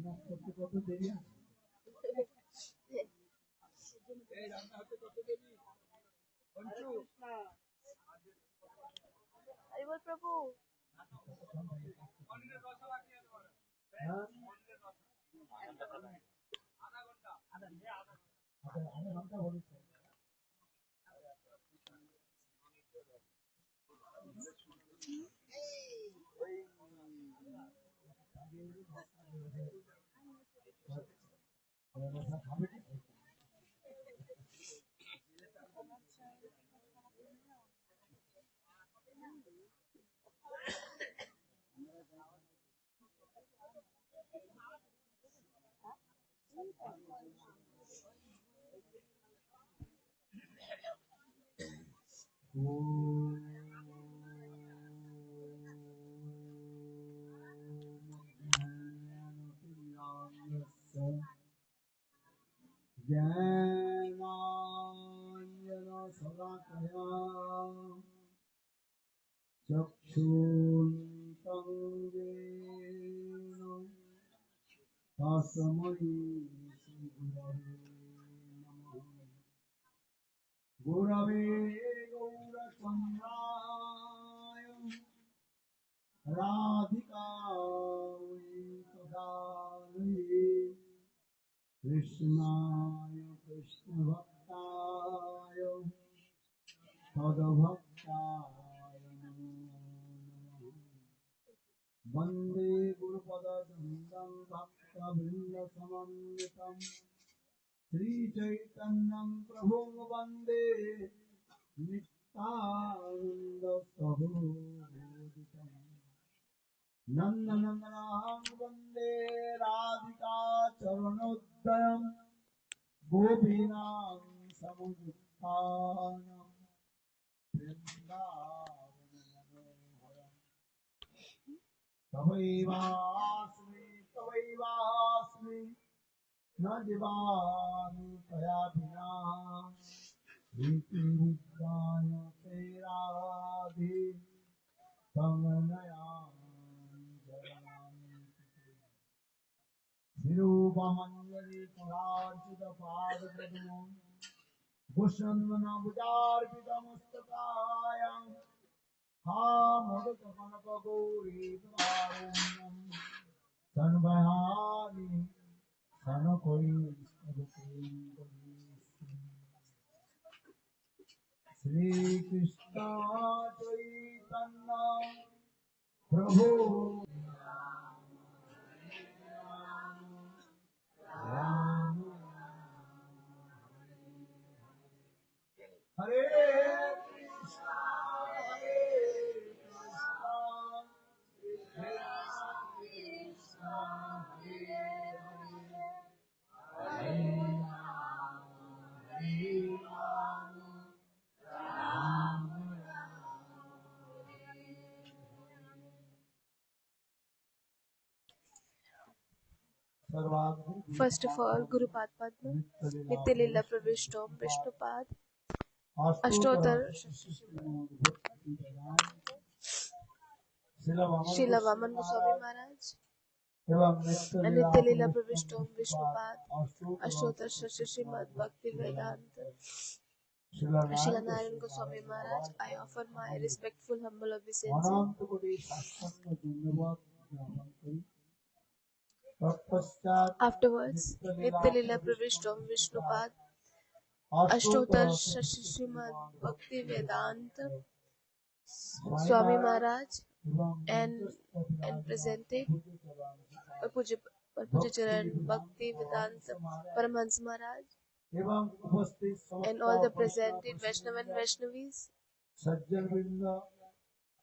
बोल प्रभु गुरवे गौरचन्द्राय राधिकायै तदालये कृष्णाय कृष्णभक्ताय तद्भक्ताय नमो नमः। वन्दे गुरुपदद्वन्द्वं भक्तवृन्दसमन्वितं श्रीचैतन्यं प्रभुं वन्दे नित्यानन्दसहोदितं नन्दनन्दनं वन्दे राधिका चरणोदयं गोपीनां समुत्थानं वृन्दावनमनोहरं तवैवास्मि न जीवामि त्वया विना प्रीतिविद्याय ते राधे तमनयामि जयामि निरूपमञ्जलि करार्चितपादपद्मं भूषन्वनभुजार्पितमस्तकायां हामोदकमनपगौरीकारुण्यं तन्वहामि श्री कृष्ण चैतन्य प्रभु राम हरे कृष्णा हरे Krishna Krishna Hare Hare First of all, Gurupad Padma, Nityalila Pravishtom Vishnupad, Ashtotar Srila Vaman Goswami Maharaj, and Nityalila Pravishtom Vishnupad, Ashtotar Srimad Bhakti Vedanta, Srila Narayan Goswami Maharaj. I offer my respectful, humble obeisances. Afterwards, Nityalila Pravishtom Vishnupad, Ashtotar Srimad Bhakti Vedanta, Swami Maharaj, and presented Puja Charan Bhakti Vedanta Paramahansa Maharaj, and all the presented Vaishnava and Vaishnavis,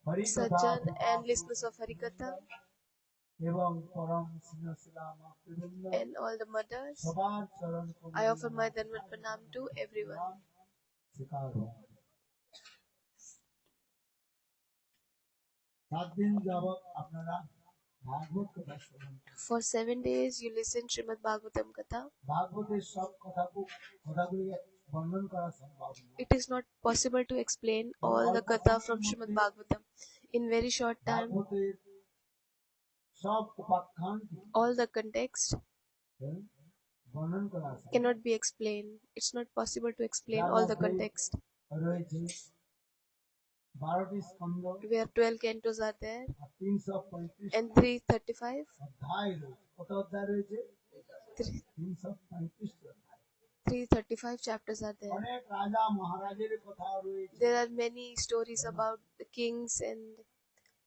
Sajjan and listeners of Harikatha, and all the mothers. I offer my Dandavat Pranam to everyone. For 7 days you listen Srimad Bhagavatam Katha. It is not possible to explain all the Katha from Srimad Bhagavatam in very short time. सब उपाख्यान की all the context वर्णन करा सकते cannot be explained. It's not possible to explain all the context. রয়েছে 12টি স্কন্ধ Where 12 cantos are there R 335 and 335, অধ্যায় রয়েছে কত অধ্যায় রয়েছে three- 335 অধ্যায় 335 chapters are there. অনেক রাজা মহারাজের কথা রয়েছে There are many stories about the kings and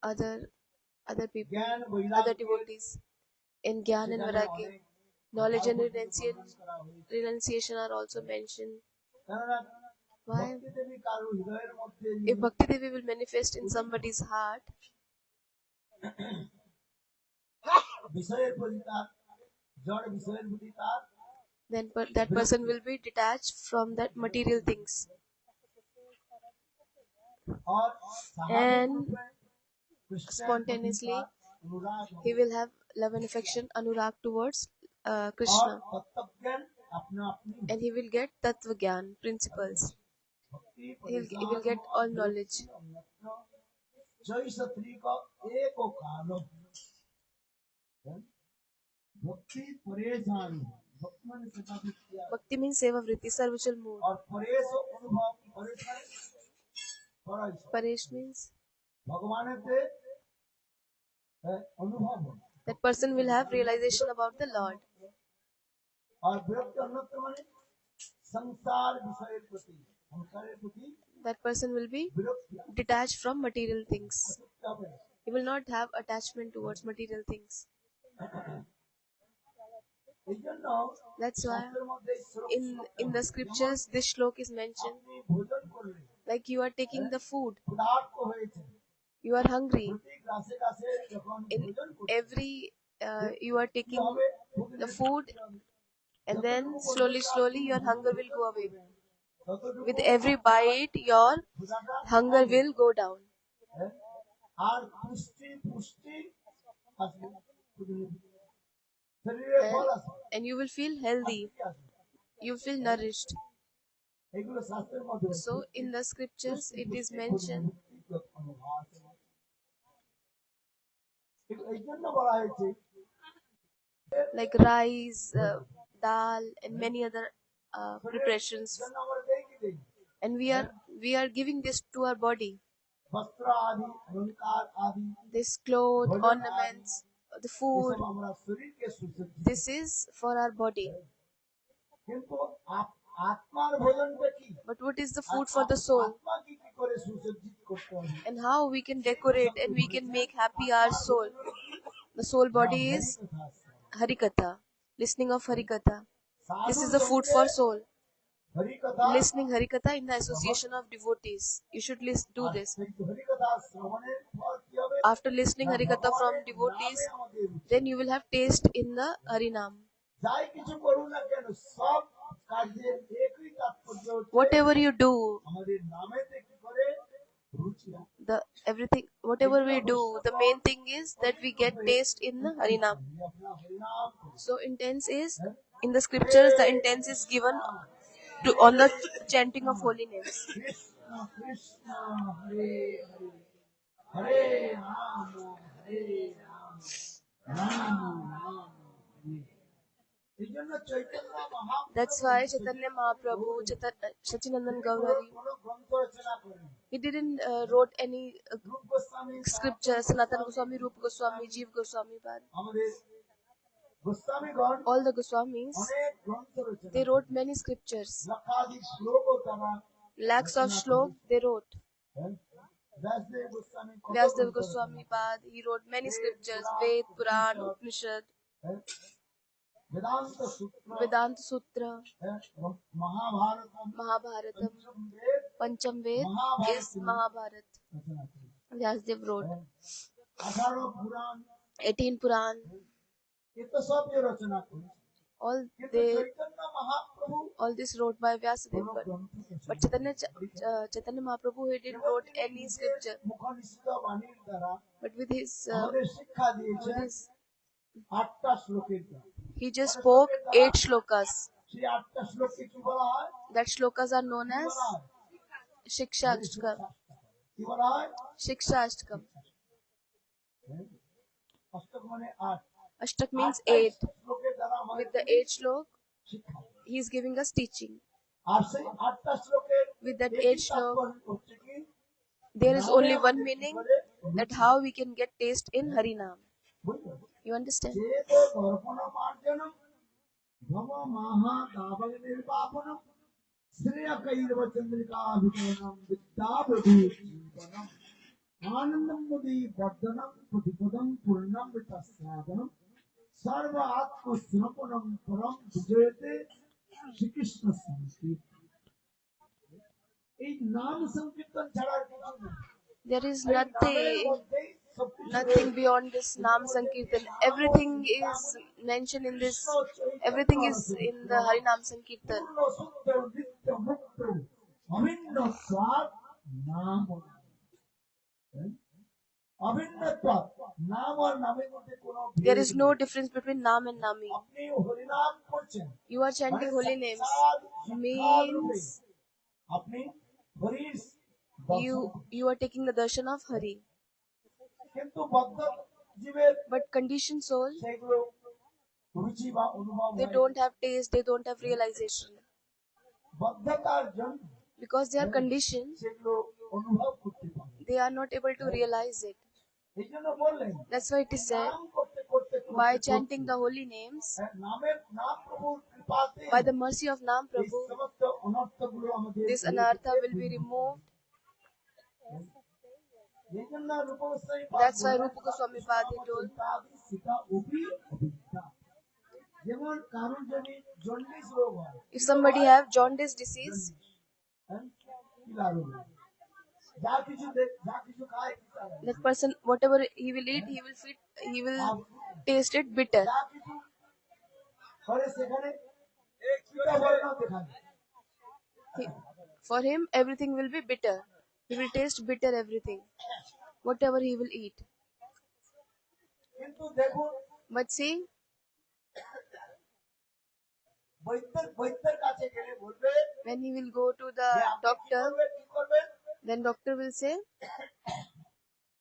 other people, জ্ঞান other বৈরাগ্যের devotees. In Gyan and সেখানে Vairagya, অনেক knowledge and বর্ণন করা হয়েছে renunciation are also mentioned. কেননা Why? ভক্তি দেবী কারো হৃদয়ের মধ্যে If Bhakti Devi will manifest in somebody's heart, বিষয়ের প্রতি তার জড় বিষয়ের প্রতি তার then that person will be detached from that material things. और And स्वाभाविक रूप में Krishna spontaneously Anurag he will have love and affection, anurag towards और Krishna, तत्वज्ञान अपना अपनी and he will get tattva gyan principles. भक्ति He will get all knowledge. जैसत्री का एक कालो भक्ति परेशान भक्ति मन सेवा किया Bhakti means seva vritti, sarvachal mood. और परेश अनुभव परेशान परेश Paresh means भगवान के अनुभव हो that person will have realization about the Lord. और विरक्त अन्यत्र माने संसार विषय प्रति संसार प्रति That person will be विरक्त detached from material things. असुखता बने He will not have attachment towards material things. এই জন্য That's why শাস্ত্রের মধ্যে in the scriptures this shlok is mentioned. আপনি ভোজন করলে Like you are taking the food, ক্ষুধার্ত হয়েছে you are hungry. প্রতি গ্রাসে গ্রাসে যখন In ভোজন করতে every you are taking হবে the food, and then slowly your hunger will go away. ততটুকু With every bite your ক্ষুধাটা hunger will go down, হ্যাঁ, আর পুষ্টি পুষ্টি আসবে শরীরে বল আসবে and you will feel healthy, শক্তি আসবে। you will feel nourished. এগুলো শাস্ত্রের মধ্যে So in the scriptures it is mentioned. এই জন্য বলা হয়েছে Like rice, dal, and many other preparations, জন্য আমরা দেই কি দেই and we are giving this to our body. বস্ত্র আদি অলঙ্কার আদি This cloth, ornaments, the food. এসব আমরা শরীরকে সুসজ্জিত This is for our body. কিন্তু আত্মার ভোজনটা কি But what is the food for the soul? আত্মাকে কি করে সুসজ্জিত করতে হবে And how we can decorate and we can make happy our soul. The soul body is Harikatha, listening of Harikatha. This is the food for soul. হরিকথা Listening Harikatha in the association of devotees. You should do this. হরিকথা শ্রবণের পর কি হবে After listening Harikatha from devotees, আমাদের then you will have taste in the Harinam. যাই কিছু করুন না কেন সব কাজের একই তাৎপর্য হচ্ছে Whatever you do, আমাদের নামেতে কি করে রুচি হয়। whatever we do, the main thing is that we get taste in the Harinam. अपना हरिनाम करो। So intense is, in the scriptures, the intense is given on the chanting of holy names. Krishna Krishna Hare Hare Hare Ram হরে রাম রাম রাম হরে। এই জন্য Chaitanya Mahaprabhu That's why Chaitanya Mahaprabhu, Sachinandan Gaurari, কোনো গ্রন্থ রচনা করেন he didn't wrote any রূপ Goswami scripture. Sanatana Goswami, Rupa Goswami, Jeev Goswami, আমাদের গোস্বামীগণ all the Goswamis, অনেক গ্রন্থ রচনা they wrote many scriptures. লক্ষাধিক শ্লোকও তারা Lakhs of shlok they wrote. হ্যাঁ, ব্যাসদেব গোস্বামী কত Vyasdev গ্রন্থ রচনা Goswami Pad, he wrote many scriptures, Ved, Puran, Upanishad, হ্যাঁ, বেদান্ত সূত্র Vedanta Sutra, হ্যাঁ, মহাভারত Mahabharatam, পঞ্চম বেদ Pancham Ved is Mahabharat. রচনা করেন। Vyasdev wrote হ্যাঁ, 18 পুরাণ 18 Puran. এত সব যে রচনা করেছে All কিন্তু they Chaitanya Mahaprabhu all this wrote by Vyasadeva. কোনো গ্রন্থ রচনা But Chaitanya Mahaprabhu, he didn't wrote any scripture. মুখনিষ্ঠ বাণীর দ্বারা But with his আমাদের শিক্ষা দিয়েছে his 8টা শ্লোকের দ্বারা he just spoke 8 shlokas. সেই 8টা শ্লোককে কি বলা হয় That shlokas are known কি as বলা হয় Shikshashtakam. কি বলা হয় Shikshashtakam. হ্যাঁ? অষ্টক মানে আট। Ashtak means 8টা 8. শ্লোকের দ্বারা আমাদের With the 8 shlok, শিক্ষা। he is giving us teaching. আর সেই 8টা শ্লোকের With that একই 8 shlok, তাৎপর্য হচ্ছে কি there is নামে only one আমাদের কি meaning, করে that how we can get taste in Harinam. বুঝলো? You understand? చేతో దర్పణ మార్జనం భవ మహా దావగ నిర్వాపనం శ్రేయకైర్వ చంద్రికాభిషేకం విద్యాభిజీవనం ఆనందం ముది వర్ధనం ప్రతిపదం పూర్ణం వితస్సాధనం సర్వ ఆత్మ స్నపనం పరం విజయతే শ্রীকৃষ্ণ সংকীর্তন। এই নাম সংকীর্তন ছাড়া আর কিছু নেই। There is এই নামের nothing মধ্যেই সবকিছু nothing রয়েছে। beyond this Nam Sankirtan. Everything is mentioned in this. Everything is in the Harinam Sankirtan. পূর্ণ শুদ্ধ নিত্য মুক্ত অভিন্ন স্বাদ নাম ও নাম। অভিন্ন স্বাদ নাম আর নামের মধ্যে কোনো There ভেদ is no নেই। difference between Nam and Nami. আপনি হরিনাম করছেন You are chanting মানে holy names. সাক্ষাৎ সাক্ষাৎ রূপে Means আপনি হরির দর্শন you করছেন। you are taking the darshan of Hari. কিন্তু বদ্ধ জীবের But conditioned soul, সেগুলো রুচি বা অনুভব they হয় don't have taste, they don't have realization. বদ্ধতার জন্য Because they are conditioned, সেগুলো অনুভব করতে পারে। they are not able to realize it. এই জন্য বললেন That's why it is said, নাম করতে করতে by করতে chanting the holy names, নামের নাম প্রভুর কৃপাতে by the mercy of Nam এই Prabhu, সমস্ত অনর্থগুলো আমাদের this anartha will be removed. এই জন্য রূপ Goswami That's why Rupa Goswami Padi told, সেটা অভিজ্ঞতা। যেমন কারোর যদি জন্ডিস রোগ হয় if somebody have jaundice disease, কি লাভ হবে? যা কিছু যা কিছু খায় that person, whatever he will eat, he will taste it bitter. যা কিছু করে সেখানে কীটা বর্ণ দেখাবে। For him, everything will be bitter. He will taste bitter everything, whatever he will eat. কিন্তু দেখুন But see, বৈদ্যের কাছে গেলে বলবে when he will go to the যে আপনি কি doctor, করবেন, কি করবেন? then doctor will say,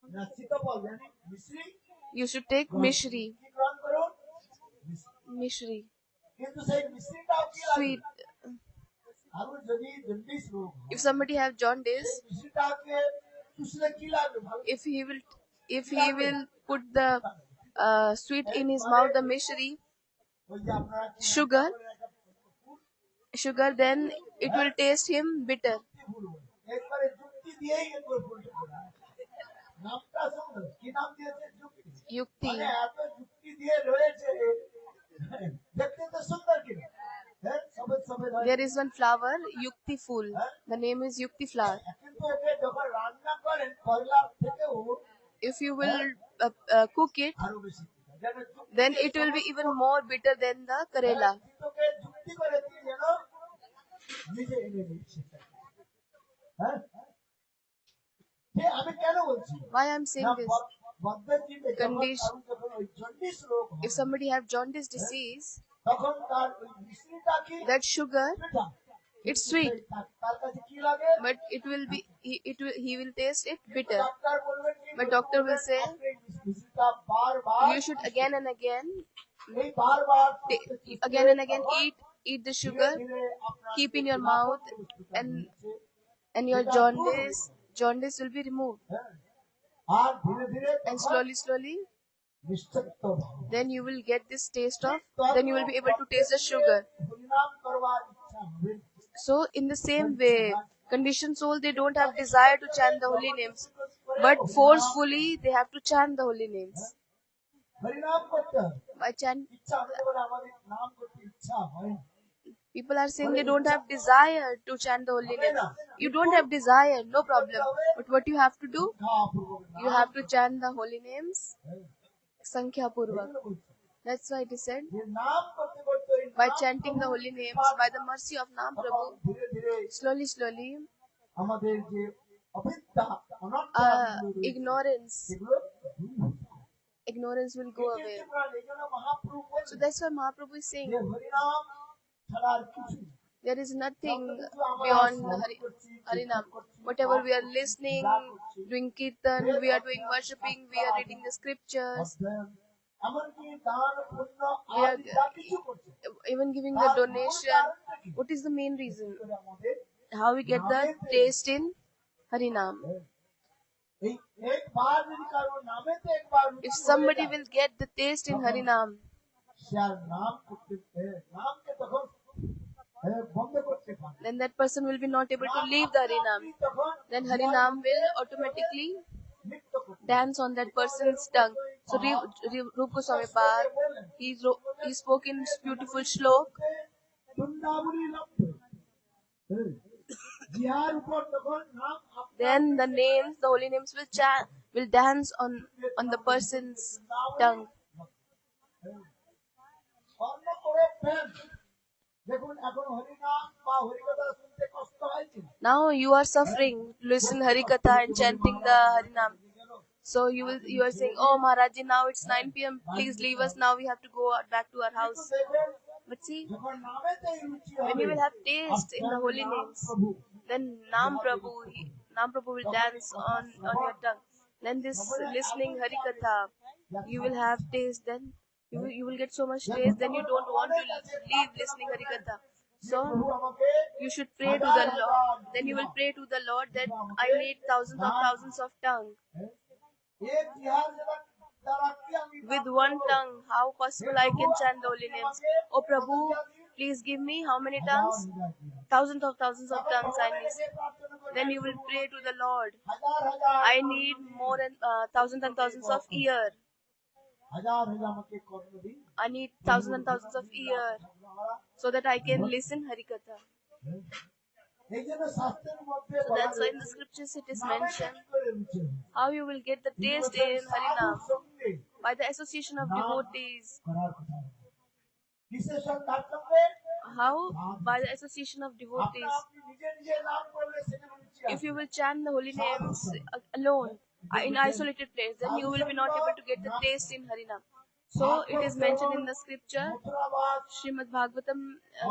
না শীতফল জানি Misri you should take mishri. কি গ্রহণ করুন মিশ্রি। Mishri, কিন্তু সেই মিশ্রিটাও কি লাগে? sweet. কারণ যদি জন্ডিস রোগ হয়, If somebody have jaundice, সেই মিশ্রিটাকে চুষলে কি লাগবে? ভালো if he will put the sweet in his mouth, the mishri, ওই যে আপনারা কি sugar, বলেন, একটা sugar, then it will taste him bitter. ভুল বলে। একবারে যুক্তি দিয়েই একবার ভুলটা করা হয়। নামটা সুন্দর, কি নাম দিয়েছে? যুক্তি। Yukti. মানে এত যুক্তি দিয়ে রয়েছে, দেখতে তো সুন্দর কিনা, হ্যাঁ সবেদ সবেদ হয়। There is one flower, Yukti Fool. The name is Yukti flower. কিন্তু ওকে যখন রান্না করেন করলার থেকেও If you will cook it, আরো বেশি যেন যুক্তি then it will be even more bitter than the Karela. তোকে যুক্তি করে দিয়ে যেন নিজে এনে দিচ্ছে। হ্যাঁ যে আমি কেন বলছি Why I am saying না this? বদ্ধজীবে যখন Condition- কারণ যখন ওই জন্ডিস রোগ হয়, If somebody have jaundice disease, তখন তার ওই মিশ্রিটা কি that sugar, pitha, it's sweet, তার কাছে কি লাগে? but it will be he will taste it bitter. Doctor বলবেন কি? But doctor will say, আপনি এই মিশ্রিটা বারবার you should again and again এই বারবার again and again eat the sugar, ধীরে আপনার keep in your mouth, and your jaundice will be removed. হ্যাঁ, আর ধীরে ধীরে And slowly, নিশ্চিত then you will get this taste of, then you will be able to taste the sugar. হরিনাম করবার ইচ্ছা হবে। So in the same way, conditioned soul, they don't have desire to chant the holy names, but forcefully they have to chant the holy names. হরিনাম করতে হবে, By chant, ইচ্ছা হতে পারে, আমাদের নাম করতে ইচ্ছা হয় না। people are saying they don't have desire to chant the holy names. You don't have desire, no problem. But what you have to do? You have to chant the holy names, Sankhya Purvak. That's why it is said, যে নাম করতে করতে ওই by নাম chanting the holy names, by the mercy of Nam Prabhu, ধীরে ধীরে slowly, আমাদের যে অবিদ্যা অনর্থ ignorance সেগুলো দূর হয়ে যায়। ignorance will go away. এই জন্য মহাপ্রভু So বলছেন that's why Mahaprabhu is saying, যে হরিনাম ছাড়া আর কিছু নেই। there is nothing beyond Harinam. Whatever we are listening, doing kirtan, we are doing worshipping, we are reading the scriptures, এমনকি দান পুণ্য We are আদি যা কিছু করছে even giving the donation. What is the main reason? আমাদের How we get the taste in Harinam? এই একবার যদি কারো নামেতে একবার If somebody will get the taste in Harinam, সে আর নাম করতে নামকে তখন বন্ধ করতে পারে then that person will be not able to leave the Harinam. তখন Then Harinam will automatically নৃত্য করতে dance on that person's tongue. So Rupa Goswami Pad, he spoke in beautiful shlok. বৃন্দাবনী লব্ধ জিহার উপর তখন নাম Then the names, the holy names will dance on the person's tongue. কর্ম করে প্রেম দেখুন এখন হরিনাম বা হরিকথা শুনতে কষ্ট হয়েছে Now you are suffering to listen Harikatha and chanting the Harinam. So you are saying, oh Maharaji, now it's 9 p.m. Please leave us now. We have to go back to our house. But see, যখন নামেতে রুচি when হবে you will have taste in the holy names, then Nam Prabhu will dance on your tongue. Then this listening Harikatha, you will have taste. Then you will get so much taste. Then you don't want to leave listening Harikatha. So you should pray to the Lord. Then you will pray to the Lord that I need thousands of tongue. এক জিহার দ্বারা কি আমি With one tongue, how possible I can chant the holy names? Oh Prabhu, please give me how many tongues? Thousands of tongues I need. Then you will pray to the Lord. হাজার হাজার I need more than thousands and thousands of ear. হাজার হাজার আমাকে কর্ম দিন I need thousands and thousands of ear so that I can listen Harikatha. এই জন্য শাস্ত্রের মধ্যে So that's why in the scriptures it is mentioned how you will get the taste in Harinam সঙ্গে by the association of devotees. করার কথা কিসের সঙ্গে তার সঙ্গে How? By the association of devotees. আপনি নিজে নিজে নাম করলে সেখানে রুচি If you will chant the holy names alone in isolated place, then you will be not able to get the taste in Harinam. So it is mentioned in the scripture, মথুরাবাদ Srimad Bhagavatam,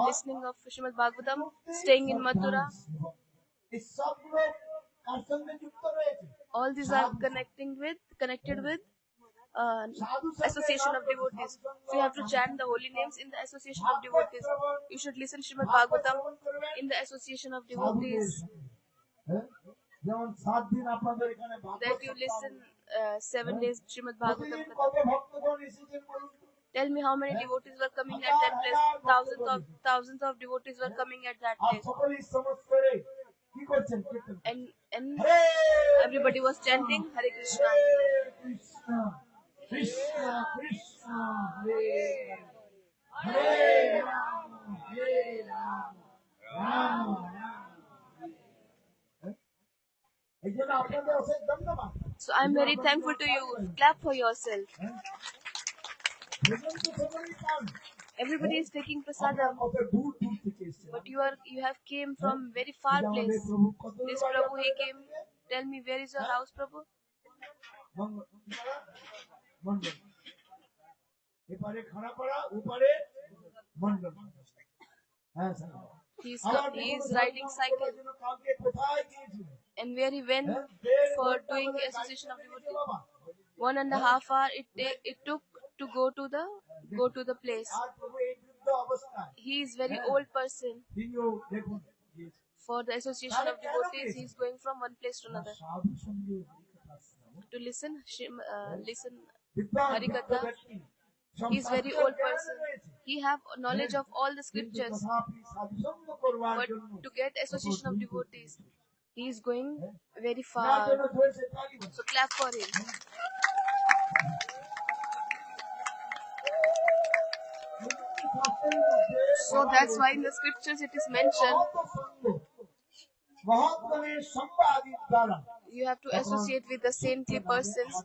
listening of Srimad Bhagavatam, staying in Mathura. এই সবগুলো কার সঙ্গে যুক্ত রয়েছে All these are connected with association of devotees. So you have to chant the holy names in the association of devotees. You should listen Srimad Bhagavatam in the association of devotees. হ্যাঁ? যেমন 7 দিন আপনাদের এখানে That you listen 7 days Srimad Bhagavatam. প্রতিদিন কত ভক্তগণ এসেছেন বলুন তো? Tell me how many devotees were coming at that place. Thousands of devotees were coming at that R place. সকলেই সমস্ত করে কি করছেন কীর্তন And Hare everybody was chanting Hare Krishna. Krishna Krishna Krishna Hare Hare Ram হরে রাম রাম রাম এই জন্য আপনাদের অশেষ ধন্যবাদ So I'm very thankful to you. Clap for yourself. ভোজন তো সকলেই পান Everybody is taking আপনারা prasadam, কত দূর দূর থেকে এসেছেন but you have came from very far আমাদের place. প্রভু কত This Prabhu he came. Tell me, where is your house, Prabhu? Mondal এপারে খানাপাড়া ওপারে মন্ডল হ্যাঁ sir He is riding cycle. কালকে কোথায় গিয়েছিলেন And where he went for doing association of devotees. 1.5 hours it took to go to the place. আর প্রভু এই বৃদ্ধ অবস্থায় He is very old person. তিনিও দেখুন For the association of devotees, he is going from one place to another সাধু সঙ্গে হরিকথা শ্রবণ to listen বিদ্বান Harikatha. ব্যক্তি He is very old person. He have knowledge of all the scriptures, তথাপি সাধু সঙ্গ করবার but জন্য to get association of devotees, he is going very তার far. জন্য ধরেছে তালি So clap for him. শাস্ত্রের মধ্যে So that's why in the scriptures it is mentioned মহৎ সঙ্গ মহাত্মানের সম্পাদিত দ্বারা you have to associate with the saintly persons,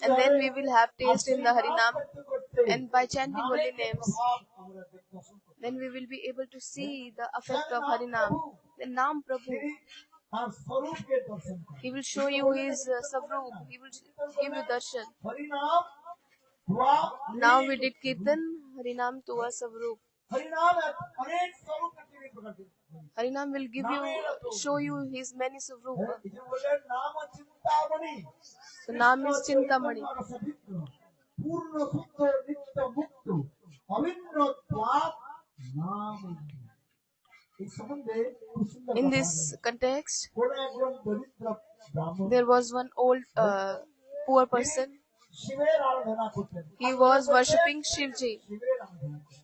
and then we will have taste in the Harinam. And by chanting holy names, then we will be able to see the effect of Harinam. The Nam Prabhu, তার স্বরূপকে দর্শন করে he will show you his Savrup, he will give you darshan. হরিনাম ধোয়া Now we did Kirtan, Harinam Tua Savrup. হরিনাম অনেক স্বরূপকে তিনি প্রকাশ করেন Harinam will show you his many Savrup. এই যে বললেন নাম Chintamani So Nam is Chintamani. পূর্ণ শুদ্ধ নিত্য মুক্ত অভিন্ন ত্বাগ নাম এই সম্বন্ধে খুব সুন্দর In কথা this আছে। context, কোন একজন দরিদ্র ব্রাহ্মণ there was one old poor তিনি person. শিবের আরাধনা করতেন। He was worshipping Shivji. শিবের আরাধনা করতেন।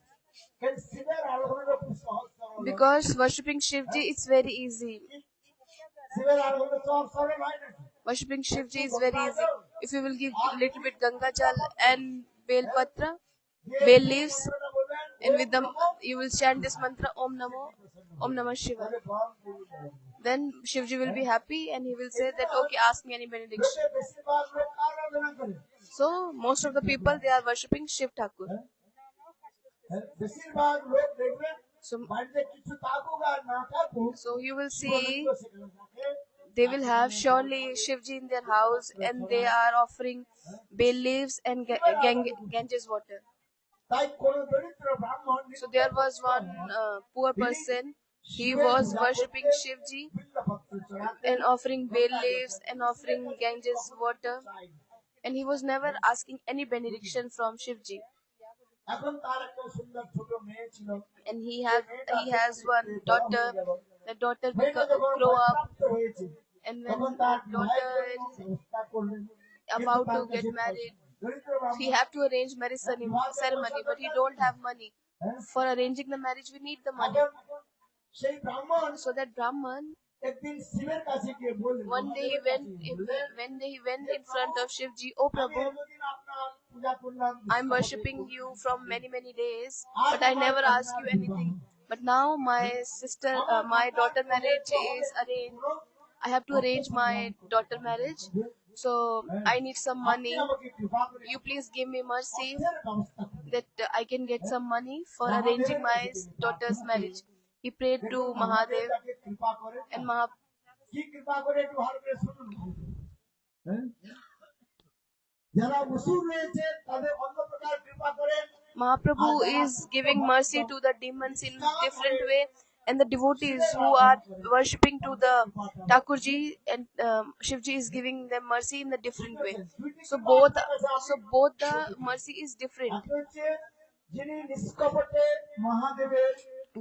কিন্তু শিবের আরাধনাটা খুব সহজ সরল। Because worshipping Shivji is very easy. শিবের আরাধনা সহজ সরল হয় নাকি? Worshipping Shivji is very easy. If you will give little bit Ganga Jal and Bel Patra, Bel leaves, and with them you will chant this mantra Om Namah Shiva. Then Shivji will be happy and he will say that okay, ask me any benediction. লোকে বেশিরভাগ লোক আরাধনা করে। So most of the people they are worshipping Shiv Thakur. বেশিরভাগ লোক দেখবেন So বাড়িতে কিছু থাকুক আর না থাকুক so you will see শিবলিঙ্গ সেখানে থাকে। they will have surely Shivji in their house and they are offering bay leaves and Ganges water. তাই কোন দরিদ্র ব্রাহ্মণ So there was one poor person. He was worshipping Shivji and offering bay leaves and offering Ganges water, and he was never asking any benediction from Shivji. এখন তার একটা সুন্দর ছোট মেয়ে ছিল। And he has one daughter. The daughter মেয়েটা যখন grow up, বয়ঃপ্রাপ্ত হয়েছে and তখন when তার daughter বিবাহের জন্য is ব্যবস্থা করলেন। about কিন্তু to তার get কাছে married, দরিদ্র he ব্রাহ্মণ have to arrange marriage ceremony, but he don't have money. For arranging the marriage, we need the money. এখন সেই ব্রাহ্মণ So that Brahman, একদিন শিবের কাছে গিয়ে বললেন, one day he went in front of Shivji, "Oh আমি Prabhu, এতদিন আপনার পূজা করলাম, I'm worshipping you from many days, but I never asked you anything. But now my daughter marriage is arranged. I have to arrange my daughter marriage, so I need some money. আমাকে কৃপা করে You please give me mercy অর্থের ব্যবস্থা করুন। that I can get some money for arranging my daughter's marriage." He prayed to Mahadev, তাকে কৃপা করে and কি কৃপা করে একটু ভালো করে শুনুন। হ্যাঁ? যারা মুসুর রয়েছে তাদের অন্য প্রকার কৃপা করেন। Mahaprabhu is giving mercy to the demons in different way, and the devotees who are worshipping to the Thakurji and Shivji is giving them mercy in the different way. So both the mercy is different. একটা হচ্ছে যিনি নিষ্কপটে মহাদেবের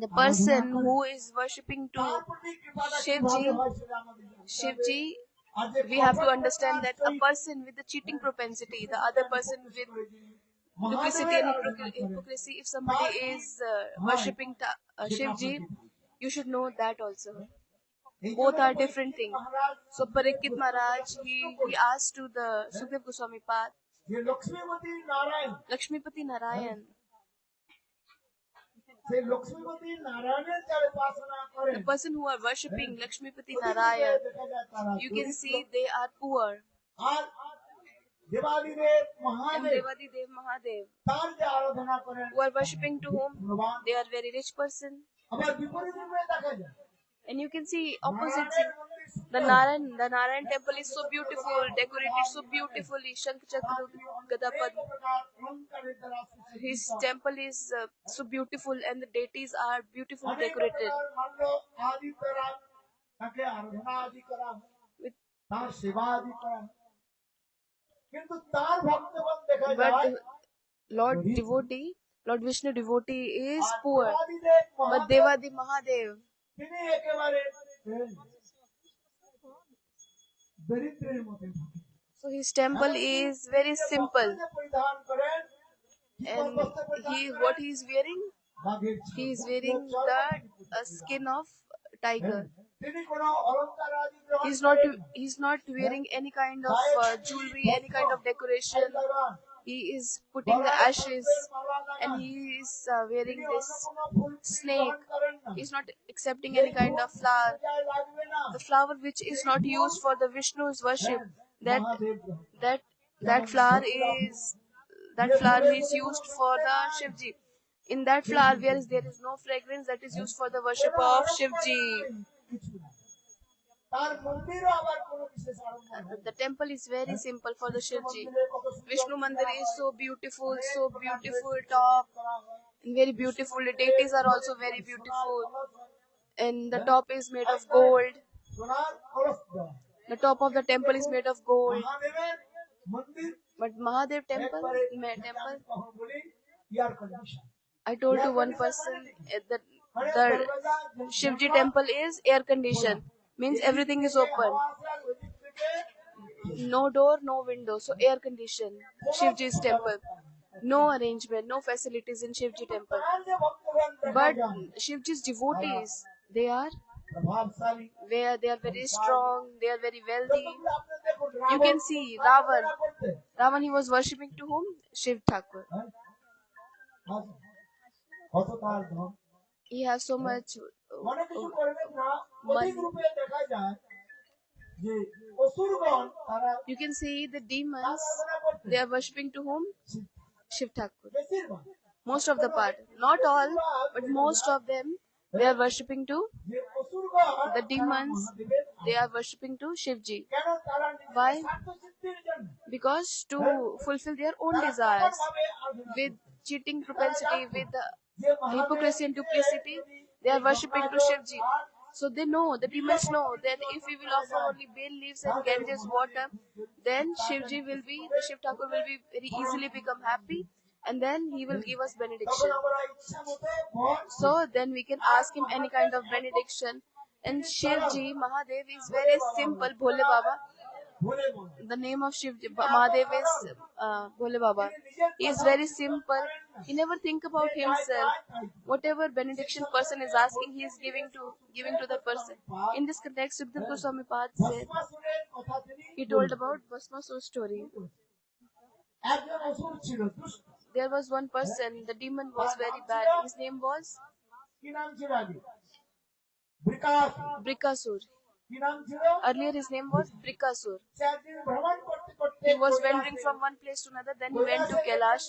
The person who is worshipping to তার প্রতি কৃপাটা Shivji, কিভাবে হয় সেটা আমাদের জানতে হবে। Shivji, আর যে we have to understand that a person with the cheating propensity, the other person with duplicity and hypocrisy, if somebody is worshipping Shivji, you should know that also. Both are different things. So Parikshit Maharaj, he asked to the Sukhdev Goswami Pad, যে Lakshmipati Narayan Lakshmipati Narayan, সেই লক্ষ্মীপতি নারায়ণের যারা উপাসনা করেন the person who are worshipping Lakshmipati Narayan, দেখা যায় তারা you can see they are poor. আর দেবাদিদেব And Mahadev Devadi Dev Mahadev, তার যে আরাধনা করেন who are worshipping to whom, ধন্যবাদ। they are very rich person. আবার বিপরীত রূপে দেখা যায় And you can see opposite. নারায়ণের মন্দির The Narayan temple is so beautiful, decorated so beautifully. Shankh Chakra Gada Padma. প্রকার অলঙ্কারের দ্বারা সুসজ্জিত। His temple is so beautiful, and the deities are beautifully অনেক decorated. প্রকার মাল্য আদি করা তাকে আরাধনা আদি করা হয়, With, তার সেবা আদি করা হয়। কিন্তু তার ভক্তগণ দেখা but যায় Lord Vishnu devotee is R poor, দেবাদিদেব but মহাদেব Devadi Mahadev, তিনি একেবারে দরিদ্রের মতন থাকেন। so his temple is very simple, বস্ত্র যে পরিধান করেন, কি কোন and বস্ত্র পরিধান what করেন? he is wearing, বাঘের he is ছাল। wearing the skin of tiger. তিনি কোনো অলঙ্কার আদি গ্রহণ He's not করেন না। he's not wearing any kind of jewelry, any kind of decoration. লাগান, He is putting the গলায় ashes, ফুলের মালা লাগান। and he is wearing তিনি this অন্য কোনো ফুল snake. গ্রহণ করেন না। He's not accepting any kind of flower. পূজায় লাগবে না। The flower which is not used for the Vishnu's worship, that Mahadev গ্রহণ। that flower is used for the Shivji. In that flower, there is no fragrance, that is used for the worship of Shivji. কিছু না। তার মন্দিরও আবার কোনো বিশেষ আড়ম্বর নেই। The temple is very simple for the Shivji. মন্দিরে কত সুন্দর Vishnu Mandir is so beautiful প্রকার top, করা হয়। and very beautiful. The deities are also very beautiful, কলস হয়। and the top is made of gold. সোনার কলস দেওয়া হয়। The top of the temple is made of gold. মহাদেবের মন্দির But Mahadev temple, একবারে temple, কখন বলি air condition I told to one person that মানে the দরজা Shivji temple is air conditioned, means everything is open, no door, no window, so air conditioned. Shivji's temple, no arrangement, no facilities in Shivji temple. But Shivji's devotees, they are প্রভাবশালী where they are very strong, they are very wealthy. You can see Ravan. Ravan, he was worshipping to whom? Shiv Thakur. কত তার ধন He has so much অনেক কিছু করবেন না money. অধিক রূপে দেখা যায় যে অসুরগণ তারা You can see the demons, they are worshipping to whom? Shiv Thakur. বেশিরভাগ Most of the part, not all, but most of them, they are worshipping to যে অসুরগণ the demons, মহাদেবের they are worshipping to Shivji. কেন তারা Why? নিজেদের স্বার্থ সিদ্ধির জন্য Because to fulfill their own desires, with cheating propensity, with hypocrisy and duplicity, they are worshipping to Shivji. So they know, the demons know that if we will offer only bay leaves and Ganges water, then Shivji will be, the Shiv Thakur will be very easily become happy, and then he will give us benediction. আমরা ইচ্ছা মতো ভোগ So then we can ask him any kind of benediction. And Shivji, Mahadev is very simple, Bhole Baba. ভুলে বলো The name of Shivji, Mahadev is Bhole Baba. He is very simple. He never think about himself. Whatever benediction person is asking, he is giving to that person. In this context, Sukdev Goswami Pad said, ভস্মাসুরের কথা তিনি he told about Bhasmasur story. একজন অসুর ছিল দুষ্ট There was one person, the demon was very bad. His name was কি নাম ছিল আগে বিকাশ Brikasur. কি নাম ছিল Earlier his name was Brikasur. সে একদিন ভ্রমণ করতে করতে He was wandering from one place to another. Then he went to Kailash.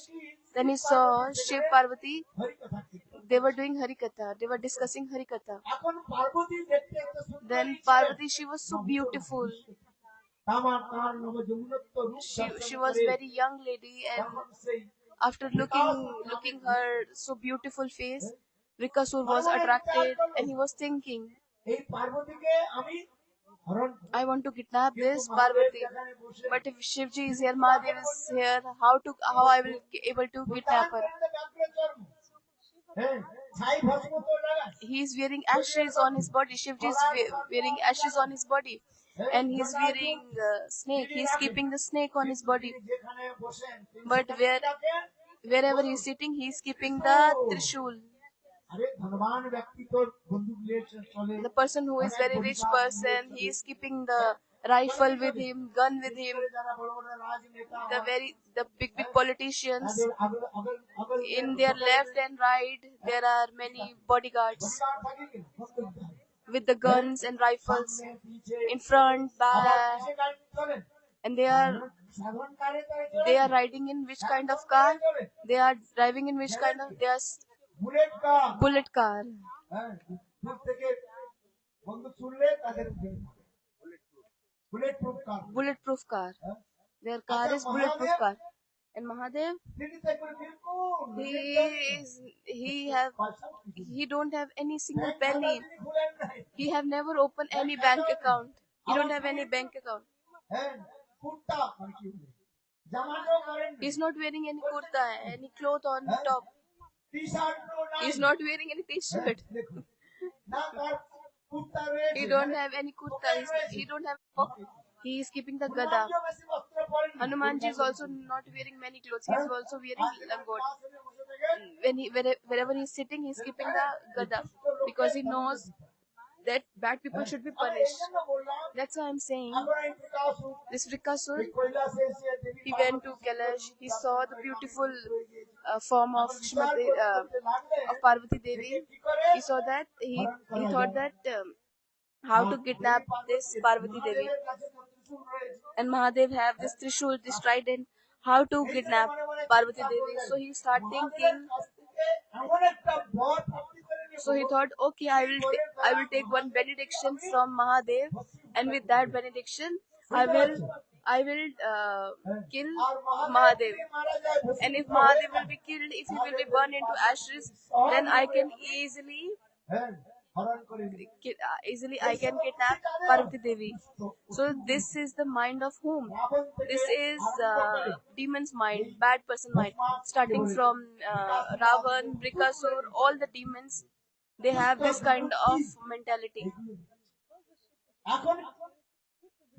Then he saw Shiv Parvati. হরিকথা কি They were doing Harikatha. They were discussing Harikatha. এখন পার্বতী দেখতে এত সুন্দর Then Parvati, she was so beautiful. তামার তার নব যমুনত্ব রূপ She was very young lady, and তখন সেই after looking her so beautiful face, Brikasur was attracted, and he was thinking, এই পার্বতীকে আমি হরণ I want to kidnap this Parvati. But if Shivji is here, Mahadev is here, how I will be able to kidnap her? হ্যাঁ ছাই ভস্ম তো লাগায় He is wearing ashes on his body. Shivji is wearing ashes on his body, and he is wearing snake. He is keeping the snake on his body. যেখানে বসেন But wherever he is sitting, he is keeping the Trishul. আরে ধনবান ব্যক্তি তোর বন্দুক নিয়ে চলে The person who is very rich person, he is keeping the rifle with him, gun with him. যারা বড় বড় রাজনেতা The big politicians, তাদের আগল আগল আগল in their left and right, there are many bodyguards সরকার থাকে কি বন্দুক ধারে with the guns and rifles সামনে পিছে in front, আবার back, কিসে গাড়ি চলে and সাধারণ কারে তারা they are riding in which kind of car? They are driving in which kind of? They are bullet car bullet car, হ্যাঁ দূর থেকে বন্দুক ছুড়লে তাদের bullet proof car bulletproof car. Their car is bulletproof car. And Mahadev, তিনি তো করে বিলকুল he don't have any single penny. তিনি খুলেন নাই He have never opened any bank account. He don't have any bank account. হ্যাঁ কুর্তা মানে কি বলে জামাটাও করেন He's not wearing any kurta, any cloth on top. T-shirt নাই He's not wearing any t-shirt. দেখুন না তার কুর্তা রয়েছে He don't have any kurta. He don't have. He is keeping the gada. হনুমানজিও বেশি বস্ত্র পরেন Hanumanji is also not wearing many clothes. He is also wearing langot. আসলে বসে থেকে Wherever he is sitting, he is keeping the gada because he knows that bad people should be punished. এইজন্য বললাম That's why I'm saying এখন এই বিকাশ this Vrikasur, কৈলাসে এসে দেবী he went to Kailash. He saw the beautiful form of Shrimati, of Parvati Devi. কি করে He saw that he thought that how to kidnap this Parvati Devi. এর কাছে তো ত্রিশূল রয়েছে And Mahadev have this Trishul, this trident, how to kidnap Parvati Devi. So he started thinking. কাছ থেকে এমন একটা বর প্রাপ্তি করে নিয়ে So he thought, okay, I will take one benediction from Mahadev, and with that benediction, I will kill Mahadev. মারা যায় And if Mahadev will be killed, if he will be burned into ashes, then I can easily হ্যাঁ হরণ করে নিই। easily I can kidnap Parvati Devi. So this is the mind of whom? This is demon's mind, bad person mind. Starting from Ravan, Brikasur, all the demons, they have this kind of mentality. এখন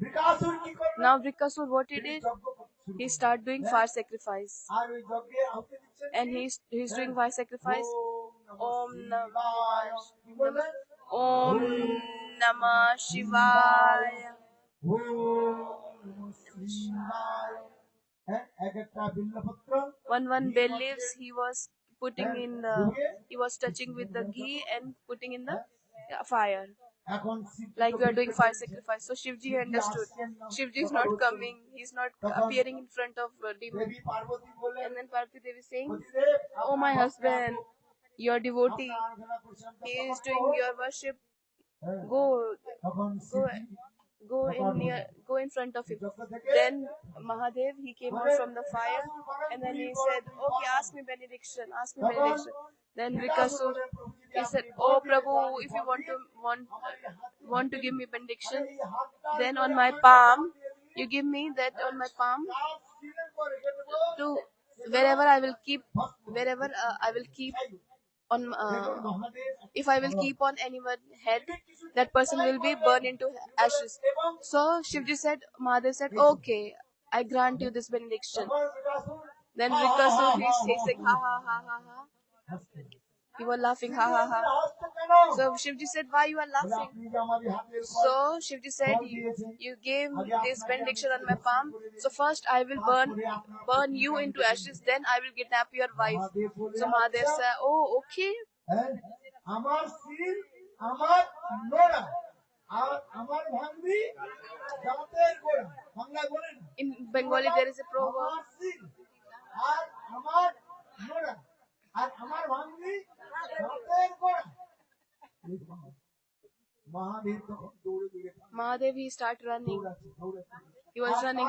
বিকাশুর কি করবে? Now Brikasur, what he did? যজ্ঞ শুরু He করবে। start doing fire sacrifice, আর ওই যজ্ঞে আহুতি দিচ্ছেন and কি? he's doing fire sacrifice. ওম Om শিবায়। কি বললেন? Om Namah Shivaya. ওম শিবায়। হ্যাঁ, এক একটা বিল্লপত্র One bay leaves he was putting in the, he was touching with the ghee and putting in the fire. এখন Like we are doing fire sacrifice. So Shivji understood. Shivji is not coming. He's not appearing in front of demon. দেবী পার্বতী বললেন, And then Parvati Devi saying, "পতিদেব, "Oh my আপনার husband, your devotee, আপনার আরাধনা করছেন, he is doing your worship. হ্যাঁ, Go, তখন go, শিবজি go in front of him." যজ্ঞ থেকে Then Mahadev, he came out from the fire, and then he said, "Okay, ask me benediction. Ask me benediction." Then Vikasur, he said, "Oh Prabhu, if you want to give me benediction, then on my palm, you give me that on my palm to wherever I will keep on if I will keep on anyone's head, that person will be burned into ashes." So Shivji said, Mahadev said, "Okay, I grant you this benediction." Then Vikasur, he's saying, "Ha ha ha ha ha." He was laughing, "Ha ha ha." So Shivji said, "Why you are laughing?" So Shivji said, you gave this benediction on my palm. So first I will burn you into ashes. Then I will kidnap your wife. So Mahadev said, "Oh, okay." আমার শির আমার নোড়া আর আমার ভাঙবি দাঁতের গোড়া। বাংলায় বলেন না? In Bengali there is a proverb. আমার শির আর আমার নোড়া আর আমার ভাঙবি দাঁতের গোড়া। মহাদেব তখন দৌড়ে দৌড়ে Mahadev, he started running. দৌড়াচ্ছে দৌড়াচ্ছে। He was running.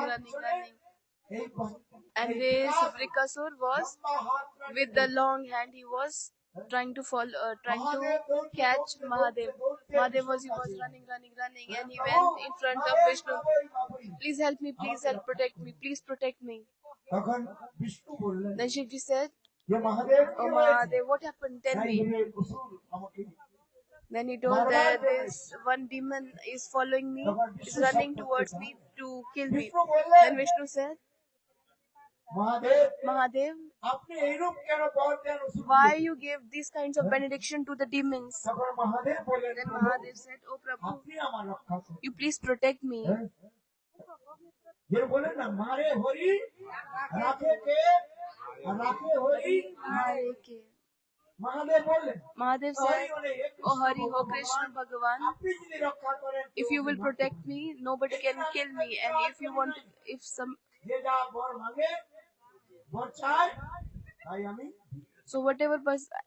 এই And this Vrikasur was with the long hand. He was trying to catch Mahadev. Mahadev was running, and he went in front of Vishnu. "Please help me, protect me, please protect me." তখন বিষ্ণু বললেন, Then Shivji said, যে Mahadev "Oh Mahadev, what happened? Tell me." আমাকে Then he told that this one demon is following me, is running towards me to kill me. Then Vishnu said, "Mahadev, আপনি এইরূপ কেন বর দেন? why you gave these kinds of benediction to the demons?" তখন মহাদেব বললেন, Then Mahadev said, "Oh Prabhu, আপনি আমার রক্ষা করুন। you please protect me." যে বলেন না, মারে হরি রাখে কে, রাখে হরি Hare ke. মহাদেব বললেন, Mahadev said, "Oh Hari, Ho Krishna Bhagavan, আপনি যদি রক্ষা করেন, if you will protect me, nobody can kill me. And if you want to, যে যা বর মাগে বর চায় তাই আমি so whatever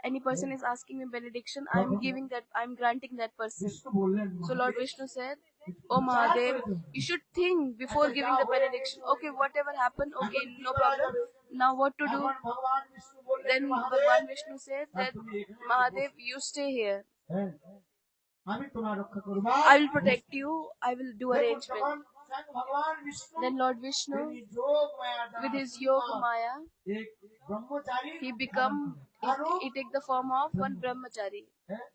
any person is asking me benediction, I'm granting that person." Vishnu বললেন, So Lord Vishnu said, "Oh Mahadev, you should think before giving the benediction. Okay, whatever happened, okay, no problem. Now what to do?" ভগবান বিষ্ণু বললেন, Then Bhagwan Vishnu said that, "Mahadev, you stay here. হ্যাঁ, আমি তোমার রক্ষা করব, I will protect you. I will do arrangement." ভগবান Vishnu Then Lord Vishnu, যোগ মায়া দ্বারা with his yoga maya, এক ব্রহ্মচারী he take the form of one brahmachari.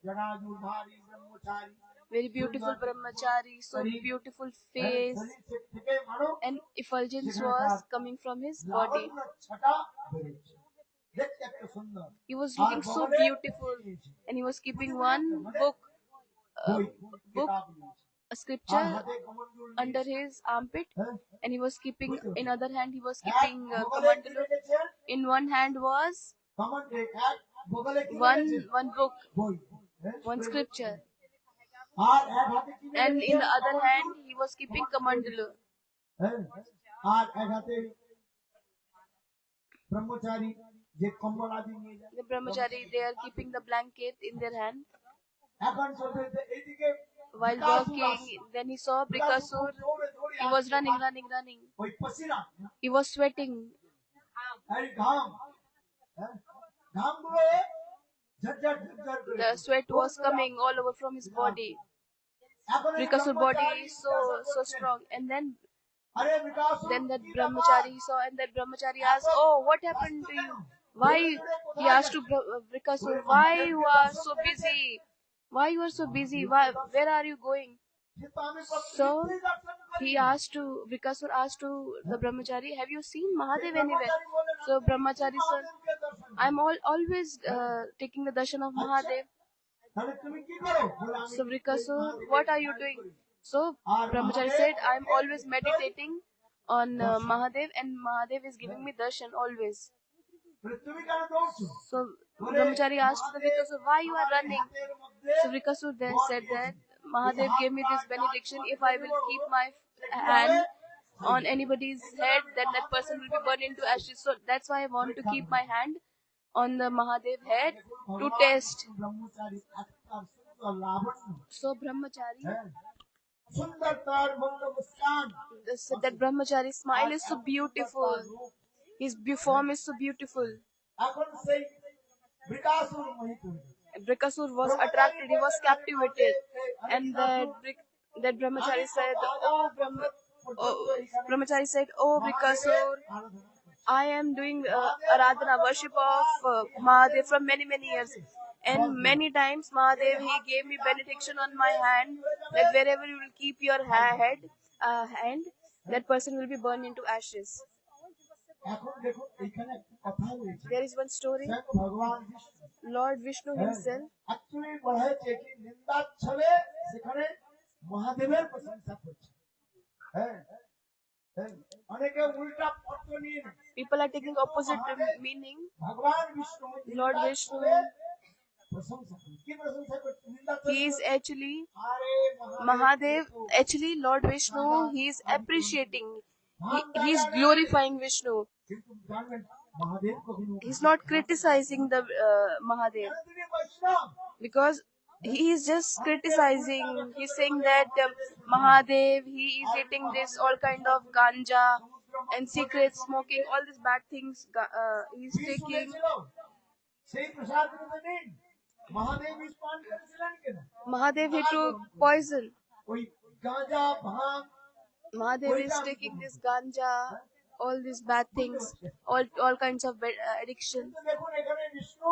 জড়াজুধারী Brahmachari Very beautiful brahmachari, so beautiful face, শরীর থেকে মানো and effulgence was coming from his body. ছাটা বেরোচ্ছে, দেখতে একটা সুন্দর। He was looking so beautiful, and he was keeping one book, a scripture under his armpit, and he was keeping, in other hand he was keeping Kamandalu. In one hand was one book, one scripture, আর এক হাতে কি and in the other hand he was keeping Kamandalu. আর এক হাতে ব্রহ্মচারী যে কম্বল আদি নিয়ে যায়, The brahmachari, they are keeping the blanket in their hand. এখন চলতে এইদিকে While walking, then he saw Brikasur. He was running. ওই পসিনা He was sweating. এই ঘাম, ঘামগুলো ঝরঝর ঝরঝর করে The sweat was coming all over from his body. এখন এই Brikasur body ব্রহ্মচারী is জিজ্ঞাসা so করছেন, strong. And আরে বিকাশু then that কি ব্যাপার brahmachari saw, and that brahmachari asked, "Oh, what happened to you? Why?" He asked to Brikasur, "Why you are so busy? Why you are so busy? Where are you going?" যে তো আমি কখনো So কিছুই দর্শন he করিনি। asked to Brikasur asked to the brahmachari, "Have you seen Mahadev anywhere?" ব্রহ্মচারী বললেন, So আমি brahmachari said, মহাদেবকে দর্শন করি। "I'm always taking the darshan of Mahadev." তাহলে তুমি কি করো? বলে আমি So Brikasur, "What are you doing?" So R brahmachari Mahadev said, "I'm always meditating on Mahadev, and Mahadev is giving me darshan always." বলে তুমি কেন দৌড়ছো? So brahmachari asked the Brikasur, "Why you are running?" হাতের মধ্যে So Brikasur then said that Mahadev gave me this benediction: if I will keep my hand on anybody's head, then that person will be burned into ashes. So that's why I want to keep my hand on the Mahadev head to test. ব্রহ্মচারী একটা সুন্দর লাবণ্য, So brahmachari, হ্যাঁ, সুন্দর তার মন্দ Muskan, that brahmachari's smile is so beautiful. His form is so beautiful. এখন সেই বিকাশুর মোহিত হয়ে গেছে। Brikasur was attracted, he was captivated, and that brahmachari said, brahmachari said, "Oh Brikasur, I am doing Aradhana, worship of Mahadev from many years. And many times Mahadev, he gave me benediction on my hand that wherever you will keep your hand, that person will be burned into ashes." এখন দেখুন এখানে একটা কথা রয়েছে, There is one story. স্বয়ং ভগবান Vishnu Lord Vishnu himself, actually বলা হয়েছে কি নিন্দাচ্ছলে সেখানে মহাদেবের প্রশংসা করছে। হ্যাঁ, হ্যাঁ, অনেকে উল্টা অর্থ নিয়ে নেয়। people are taking opposite meaning. ভগবান বিষ্ণু Lord Vishnu, প্রশংসা করে কি প্রশংসা করছে? নিন্দাচ্ছলে he is actually আরে Mahadev. Actually, Lord Vishnu, he is appreciating. He is glorifying Vishnu. কিন্তু জানবেন মহাদেব কখনো He's not criticizing the Mahadev, তিনি বৈষ্ণব, because he is just criticizing. He's saying that Mahadev, he is eating this all kind of ganja and secret smoking, all these bad things he's কি taking. শুনেছিল? সেই প্রসাদ গুলো নিন, মহাদেব ইস্পান করেছিলেন কেন? Mahadev, he took poison. ওই গাঁজা ভাঙ Mahadev is taking this ganja, all these bad things, all kinds of addiction. কিন্তু দেখুন এখানে Vishnu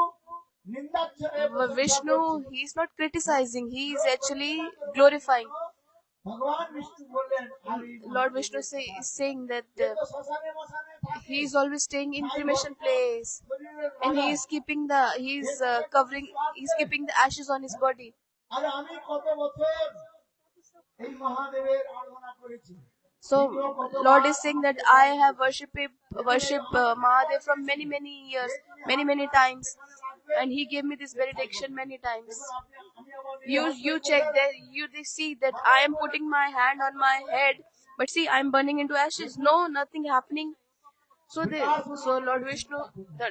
নিন্দাচ্ছলে But Vishnu, he is not criticizing. He is actually glorifying. ভগবান বিষ্ণু বললেন আমি Lord Vishnu is saying that শ্মশানে মশানে থাকে, he is always staying in cremation place, শরীরের and he লাগায়। is keeping he's keeping the ashes on his body. আর আমি কত বছর এই মহাদেবের আরাধনা করেছি। So Lord is saying that I have worship Mahadev from many years, many times, and he gave me this benediction many times. You check that, you see that I am putting my hand on my head, but see I am burning into ashes. No, nothing happening. So Lord Vishnu,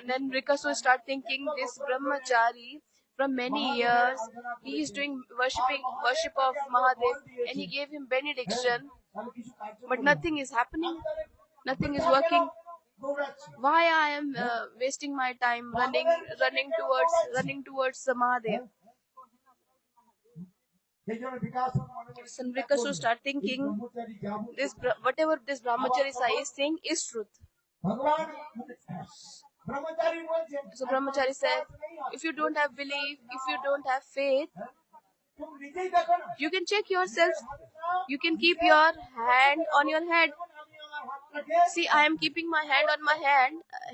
then Brikasur start thinking, this brahmachari from many years, he is doing worship of Mahadev, and he gave him benediction, তাহলে কিছু কার্য but nothing is happening, nothing is working. দৌড়াচ্ছি। Why I am wasting my time running towards the Mahadev? সেই জন্য বিকাশ মনে মনে So Brikasur start thinking, ব্রহ্মচারী যা বলছে, this whatever this brahmachari Sai is saying is truth. ভগবান ব্রহ্মচারী বলছেন So brahmachari said, if you don't have belief, if you don't have faith, তুমি নিজেই দেখো না, you can check yourself. You can keep your hand on your head. আমি আমার হাতটাকে See, I am keeping my hand on my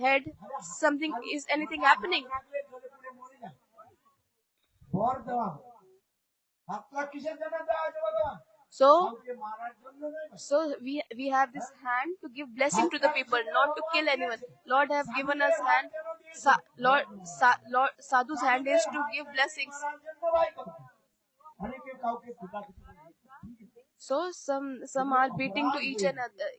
head. Is anything happening? রাখলে জ্বলে পুড়ে মরে যায়। বর দেওয়া হয়। হাতটা কিসের জন্য দেওয়া হয়েছে ভগবান? So কাউকে মারার জন্য নয়। we have this hand to give blessing to the people, not to kill anyone. Lord have given us hand. Lord Sadhu's hand is to give blessings. মারার জন্য নয় কাউকে। অনেকে কাউকে পিটাপিটি করে। So some are beating to each another.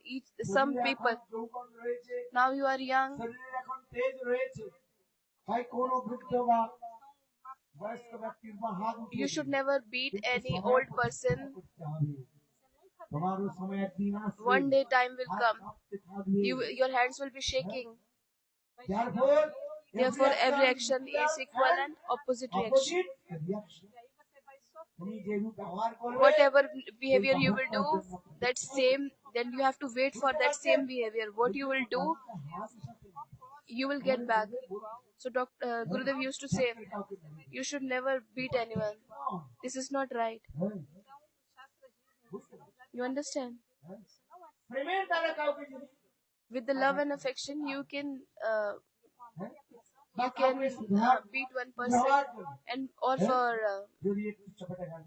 Some people. যৌবন রয়েছে, Now you are young. শরীরে এখন তেজ রয়েছে, তাই কোনো বৃদ্ধ বা বয়স্ক ব্যক্তির উপর হাত উঠিয়ে You should never beat any old person. করতে হবে। তোমারও সময় একদিন আসবে, One day time will হাত come. কাঁপতে থাকবে। Your hands will be shaking. Therefore, Therefore, every action is equal and opposite reaction. Opposite reaction তুমি যে রূপ ব্যবহার করবে Whatever behavior you will do, that same, then you have to wait for that same behavior. What you will do, you will get back. So Gurudev used to say, you should never beat anyone. This is not right. You understand? প্রেমের দ্বারা কাউকে যদি With the love and affection, you can beat one person, and or for যদি একটু চপেটে গান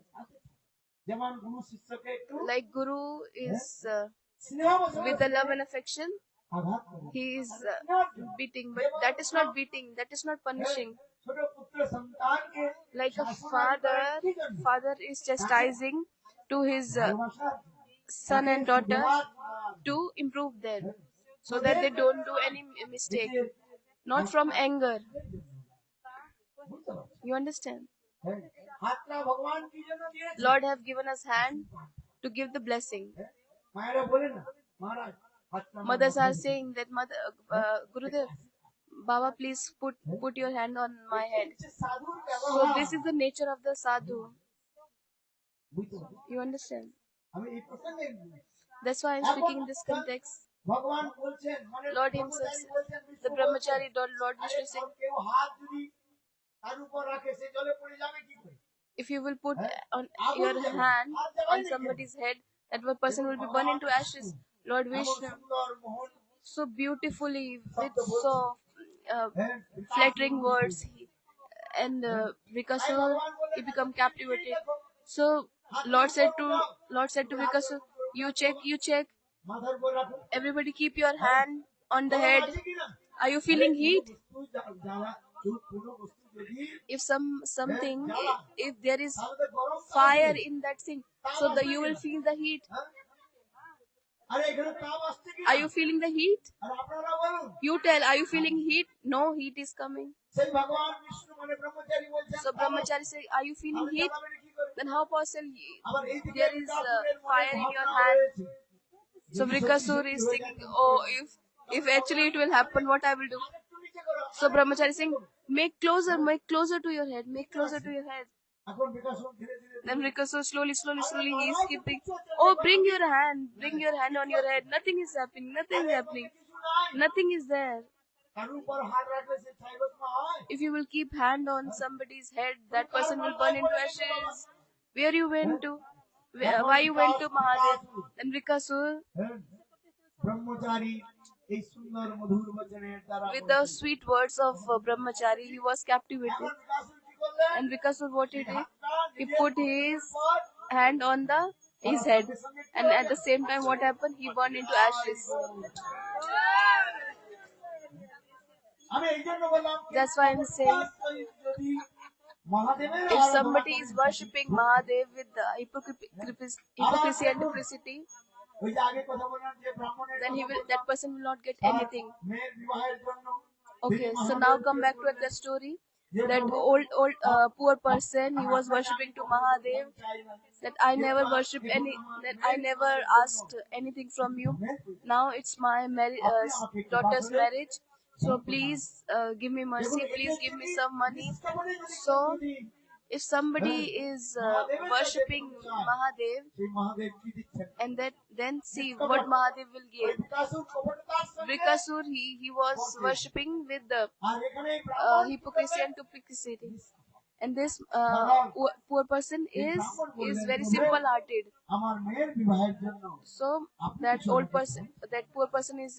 যেমন গুরু শিষ্যকে একটু like Guru is স্নেহ বসে with the love and affection, আঘাত করে he is beating, but that is not beating, that is not punishing. ছোট পুত্র সন্তানকে Like a father is chastising to his son and daughter to improve them, so that they don't do any mistake, not from anger. You understand? হাতটা ভগবান কি জন্য দিয়েছে Lord have given us hand to give the blessing. মায়েরা বলেন না মহারাজ হাতটা Mothers are saying that, Gurudev, Baba, please put your hand on my head. সাধুর So ব্যবহার this is the nature of the sadhu. বুঝতে পারছো? You understand? আমি এই প্রসঙ্গে That's why I'm speaking in this context. ভগবান বলছেন মানে Lord himself, the brahmachari, Lord Vishnu Singh, কেউ হাত যদি তার উপর রাখে সে জলে পড়ে যাবে কি করে if you will put on your hand on somebody's head, that one person will be burned into ashes. Lord Vishnu, সুন্দর মোহন so beautifully, with so flattering words, and Vikasur, he become captivated. So Lord said to Vikasur, you check, মাথার উপর রাখো everybody keep your hand on the head. Are you feeling heat? যারা কেউ কোনো বস্তু যদি If something, if there is তাহলে গরম fire in that thing, so that you will feel the heat. আরে এখানে তাপ আসছে কি Are you feeling the heat? আর আপনারা বলুন You tell, are you feeling heat? No, heat is coming. সেই ভগবান বিষ্ণু মানে ব্রহ্মচারী বলছেন So Brahmachari say, are you feeling heat? তাহলে কি করবে Then how possible আবার এইদিকে there is fire in your hand? So Vrikasur is thinking, oh, if actually it will happen, what I will do? So Brahmachari saying, make closer to your head, make closer to your head. এখন বিকাশ ধীরে ধীরে Then Vrikasur slowly he is keeping, oh, bring your hand on your head. Nothing is happening. Nothing is there. কার উপর হাত রাখলে সে ছাইভস্ম হয় If you will keep hand on somebody's head, that person will burn into ashes. Where you went to? Why you went to Mahadev? Then Vrikasur, ব্রহ্মচারী এই সুন্দর মধুর বচনের দ্বারা with the sweet words of Brahmachari, he was captivated. বিকাশ কি করলেন And Vikasur, what he did? He put his hand on his head, and at the same time, what happened? He burned into ashes. আমি এই জন্য বললাম That's why I'm saying, যদি মহাদেবের if somebody is worshipping Mahadev with the hypocrisy and duplicity, ওই যে আগে কথা বললাম যে ব্রাহ্মণের then that person will not get anything. মেয়ের বিবাহের জন্য Okay, so now come back to the story. That old poor person, he was worshipping to Mahadev. That I never asked anything from you. Now it's my daughter's marriage. So please give me mercy. Please give me some money. So if somebody is worshipping Mahadev, সেই মহাদেব কি দিচ্ছেন and then see what Mahadev will give. বিকাশও কপটতার সঙ্গে Vrikasur, he was worshipping with the আর এখানে এই hypocrisy and duplicity. And this poor person is very simple hearted. আমার মেয়ের বিবাহের জন্য So that poor person is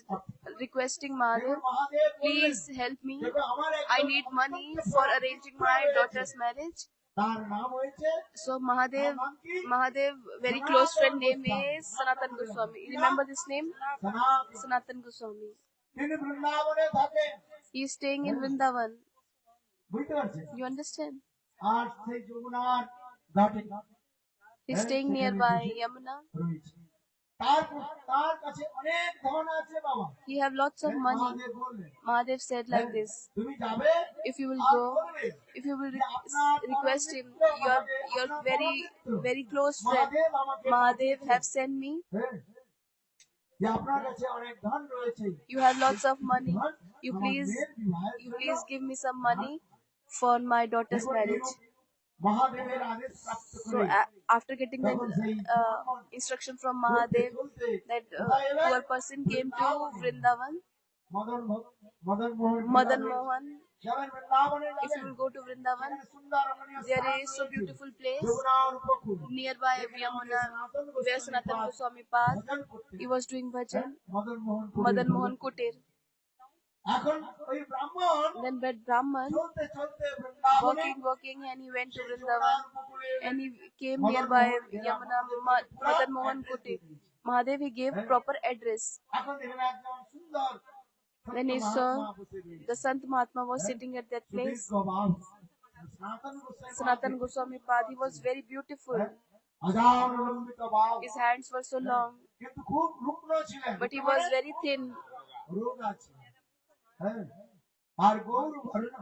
requesting Mahadev, Mahadev please help me. দেখো আমার এক I need money for arranging my daughter's marriage. তার নাম হয়েছে So Mahadev, very close friend name is Sanatan Goswami. You remember this name? সনাতন Sanatan Goswami. তিনি বৃন্দাবনে থাকেন He is staying in Vrindavan. বুঝতে পারছেন You understand? আর সেই যমুনার ঘাটে He is staying nearby Yamuna. রয়েছে তার কাছে অনেক ধন আছে বাবা He have lots of money. Mahadev বললেন Mahadev said like this, তুমি যাবে if you will go, if you will request him, your very close friend Mahadev আমাকে Mahadev have sent me. হ্যাঁ, যে আপনার কাছে অনেক ধন রয়েছে You have lots of money. You আমার please, মেয়ের বিবাহের you জন্য please give me some money for my daughter's দেখুন marriage. এরূপ মহাদেবের আদেশ প্রাপ্ত So করে after getting the তখন সেই ব্রাহ্মণ instruction from চলতে Mahadev চলতে that কোথায় এলেন? poor person came to Vrindavan, Madan Mohan Madan কিভাবে Mohan. যাবেন বৃন্দাবনে If you যাবেন will go to Vrindavan, সেখানে সুন্দর রমণীয় there স্থান is so রয়েছে beautiful place যমুনার উপকূল nearby যেখানে আমাদের Yamuna সনাতন where Goswami Sanatan Pad Goswami Pad ভজন করতেন he was doing bhajan. Madan Mohan Madan Mohan Kutir. এখন ওই ব্রাহ্মণ Then that Brahman চলতে চলতে বৃন্দাবনে walking and he went to সেই Vrindavan যমুনার উপকূলে and he came Madan nearby Mohan Ghera Yamuna Mahadev Madan Mohan Kutir. Mahadev he gave proper address. এখন দেখেন একজন সুন্দর When he মহাত্মা saw বসে রয়েছে। the Sant Mahatma was sitting at that place, সুদীর্ঘ বাহু। সনাতন Goswami Sanatan Goswami Pad, he was very beautiful. আজানুলম্বিত বাহু। His hands were so long, কিন্তু খুব রুগ্ন ছিলেন but he was very thin, রোগ আছে হ্যাঁ আর গৌর ভরণ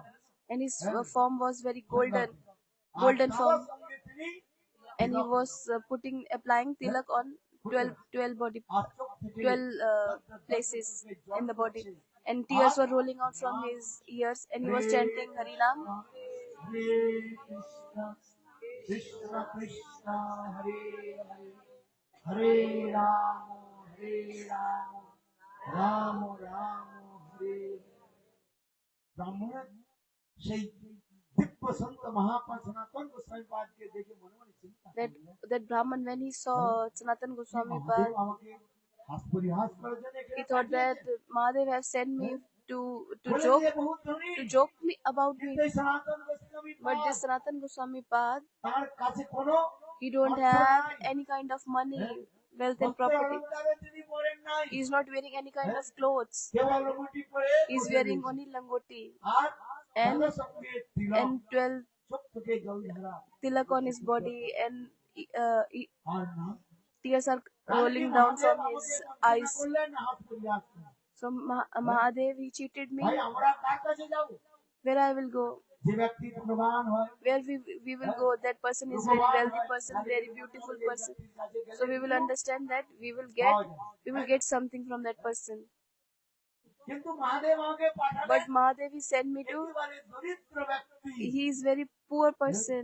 and his form was very golden R form, তার সঙ্গে তিনি and he was applying tilak on 12 body, আর চোখ থেকে 12 places in the body, and tears were rolling out from his ears, and he was chanting Harinam. হরে কৃষ্ণ কৃষ্ণ কৃষ্ণ হরে হরে হরে রাম রাম রাম হরে ব্রাহ্মণের সেই দিব্য সন্ত মহাপুরুষ সনাতন গোস্বামী পাদকে দেখে মনে মনে চিন্তা That Brahman, when he saw Sanatan Goswami Pad, আমাকে হাস পরিহাস করার জন্য এখানে he thought that Mahadev have sent me to বলে joke যে বহুত ধনী me about me. কিন্তু এই সনাতন Goswami But Pad this Sanatan Goswami Pad, তার কাছে কোনো he don't have any kind of money, wealth and property. অলঙ্কারে তিনি পরেন নাই He is not wearing any kind of clothes. কেবল মুঠি পরে He is wearing only langoti R and তার সঙ্গে তিলক 12 চোখ থেকে জল ধারা tilak on his body, and আর না tears are rolling down from his eyes. করলেন হাত পরিহাস করলেন। So Mahadev, he cheated me. ভাই আমরা কার কাছে যাব Where I will go? যে ব্যক্তি ধনবান হয় Where we will go? That person is very wealthy person, very beautiful person. So we will understand that we will get something from that person. কিন্তু মহাদেব আমাকে পাঠালেন But Mahadev, he sent me to, একেবারে দরিদ্র ব্যক্তি he is very poor person.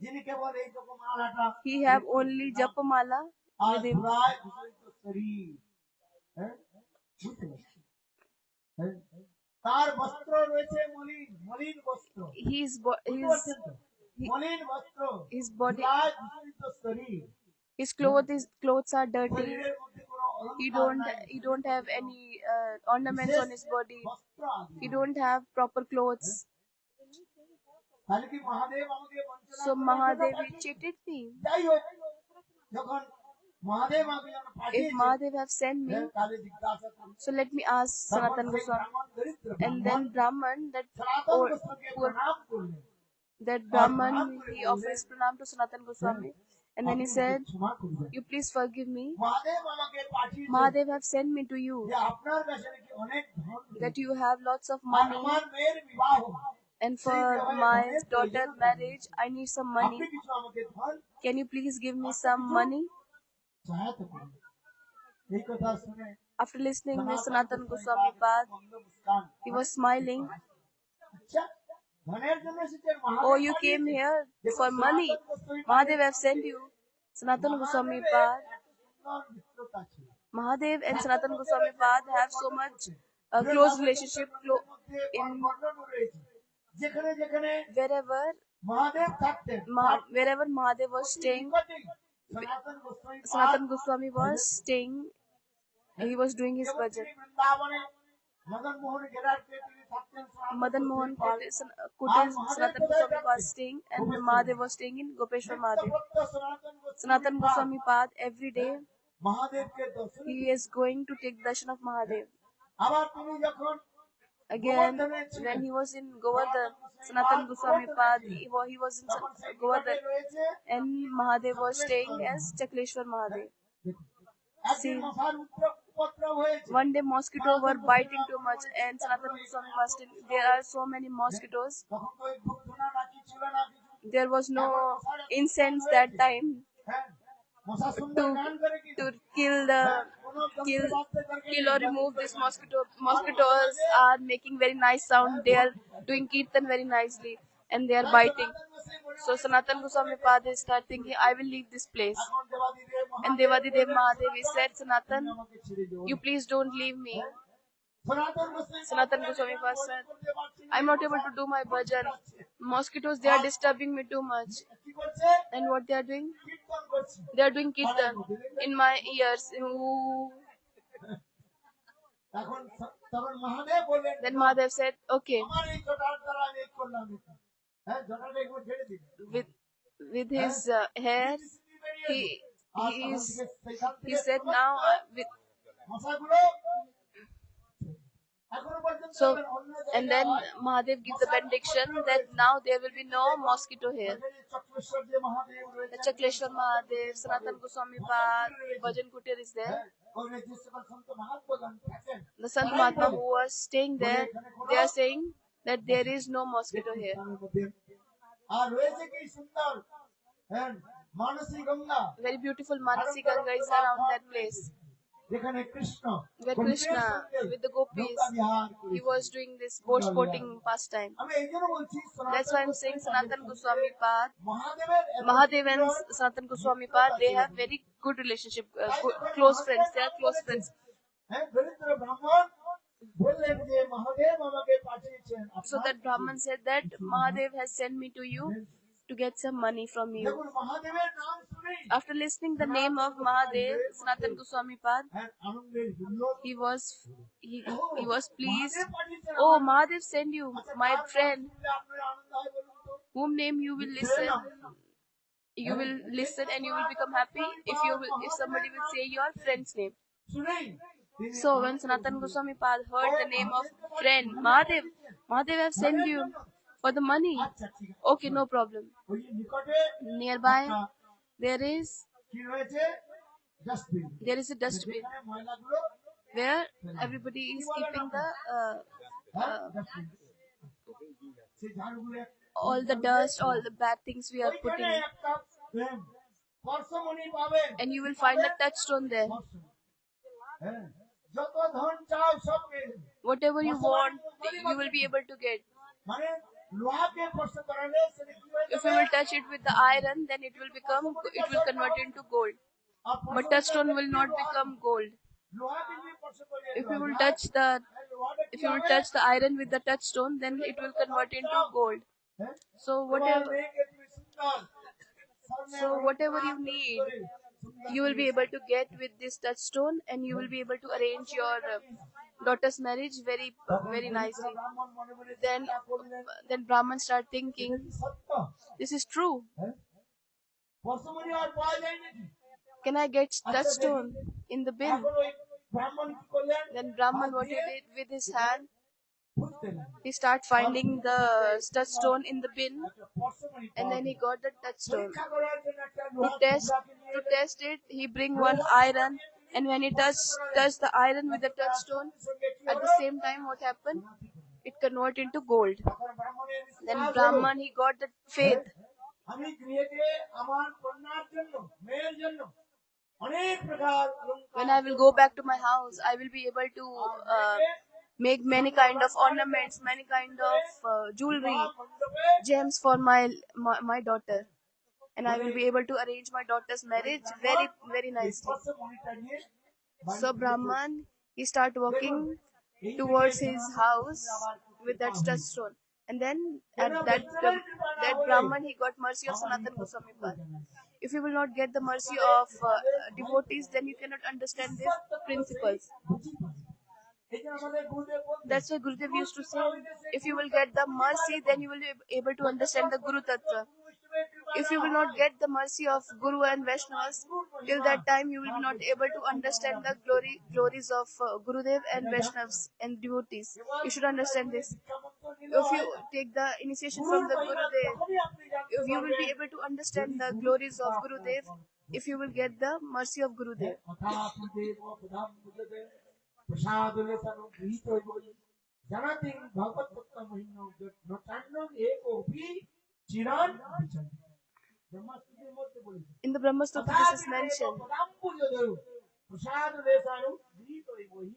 যিনি কেবল এই রকম মালাটা He have only Japamala R with him. ধুলায় ধূসরিত শরীর হ্যাঁ বুঝতে পারছি হ্যাঁ? তার বস্ত্র রয়েছে মলিন মলিন বস্ত্র His বুঝতে পারছেন তো? মলিন বস্ত্র his body, ধুলায় ধূসরিত শরীর his clothes are dirty. শরীরের মধ্যে কোনো He অলংকার নাই he don't have any ornaments on his body. বস্ত্র আদি He don't have proper clothes. তাহলে কি মহাদেব আমাকে বঞ্চনা So করার Mahadev, জন্য he cheated me. যাই হোক যখন মহাদেব আমাকে যখন If পাঠিয়েছে Mahadev have sent me, তাহলে জিজ্ঞাসা করুন so let me ask Sanatan তখন সেই Goswami. ব্রাহ্মণ দরিদ্র And ব্রাহ্মণ then Brahman, সনাতন গোস্বামীকে প্রণাম করলেন that Brahman, he offers pranam to Sanatan Goswami, and then he said, ক্ষমা করবেন "You please forgive me. Mahadev আমাকে পাঠিয়েছে Mahadev have sent me to you যে আপনার কাছে নাকি অনেক ধন that you have lots of R money, আমার মেয়ের বিবাহ and for my daughter marriage, I need some আপনি money. কিছু আমাকে ধন Can you please give me some money?" সহায়তা করুন এই কথা শুনে After listening to Sanatan Goswami Pad, Muskan he was smiling. আচ্ছা ধনের জন্য এসেছেন Mahadev Oh, you came here for money. Mahadev have sent you. Sanatan Goswami Pad. মিত্রতা ছিল Mahadev and Sanatan Goswami Pad have so much close relationship. In বর্ণনা রয়েছে যেখানে যেখানে wherever Mahadev থাকতেন wherever Mahadev was staying, নিকটেই সনাতন Goswami Sanatan Goswami was staying. He was doing his cable bhajan. তিনি বৃন্দাবনে মদন মোহন গেরারকে তিনি থাকতেন Madan Mohan Kutir, Sanatan Goswami was staying, and Mahadev was staying in Gopeshwar Mahadev. Sanatan Goswami Pad, every day মহাদেবকে দর্শন he is going to take darshan of Mahadev. আবার তিনি যখন Again, when he was in Govardhan, Sanatan Goswami Pad, he was in Govardhan, রয়েছে and Mahadev was staying as Chakleshwar Mahadev. একদিন মশার উপদ্রব হয়েছে One day mosquito were biting too much, and Sanatan Goswami was saying, there are so many mosquitoes. তখন তো ওই ধূপ ধুনা নাকি ছিল না কিছু There was no incense that time হ্যাঁ মশা সুন্দর গান করে কি to kill the kill or remove this mosquito. Mosquitoes are making very nice sound. They are doing kirtan very nicely and they are biting. So Sanatan Goswami Padre start thinking, I will leave this place. And Devadidev Mahadev said, Sanatan, you please don't leave me. Sanatan Goswami Padre said, I'm not able to do my bhajan. Mosquitoes, they are disturbing me too much. And what they are doing? They are doing kirtan in my ears. Ooh. Then Mahadev said, okay. With his hair, he said now with. So, and then Mahadev gives the benediction that now there will be no mosquito here. The Chakleshwar Mahadev, Sanatan Goswami Pad, Bhajan Kutir is there. The Sant Mahatma who was staying there, they are saying that there is no mosquito here. Very beautiful Manasi Ganga is around that place. Where Krishna with the gopis, he was doing this boat sporting pastime. That's why I'm saying Sanatan Goswami Pad, Mahadev and Sanatan Goswami Pad, they have very good relationship, close friends. They are close friends. So that Brahman said that Mahadev has sent me to you to get some money from you. After listening the name of Mahadev, Sanatan Goswami Pad, he was pleased. Oh, Mahadev sent you, my friend, whom name you will listen. You will listen and you will become happy if somebody will say your friend's name. So when Sanatan Goswami Pad heard the name of friend Mahadev have sent you for the money. Okay, no problem. Nearby there is a dustbin where everybody is keeping the all the dust, all the bad things we are putting in. And you will find a touchstone there. Whatever you want, you will be able to get. If you will touch it with the iron, then it will convert into gold. But touchstone will not become gold. If you will touch the iron with the touchstone, then it will convert into gold. So whatever you need, you will be able to get with this touchstone, and you will be able to arrange your daughter's marriage very very nicely. Then Brahman start thinking, this is true. Can I get touchstone in the bin? Then Brahman, what he did with his hand, he start finding the touchstone in the bin, and then he got the touchstone. To test it, he bring one iron, and when he touched the iron with the touchstone, at the same time, what happened? It convert into gold. Then Brahman, he got the faith. When I will go back to my house, I will be able to make many kind of ornaments, many kind of jewelry, gems for my daughter, and I will be able to arrange my daughter's marriage very very nicely. So Brahman, he start walking towards his house with that touchstone, and then at that Brahman, he got mercy of Sanatan Goswami Pad. If you will not get the mercy of devotees, then you cannot understand these principles. That's why Gurudev used to say, if you will get the mercy, then you will be able to understand the Guru Tattva. If you will not get the mercy of Guru and Vaishnavas, till that time you will be not able to understand the glories of Gurudev and Vaishnavas and devotees. You should understand this. If you take the initiation from the Gurudev, you will be able to understand the glories of Gurudev if you will get the mercy of Gurudev. In the Brahma Sutra, this is mentioned. প্রসাদ দেশানু গৃহীত বহি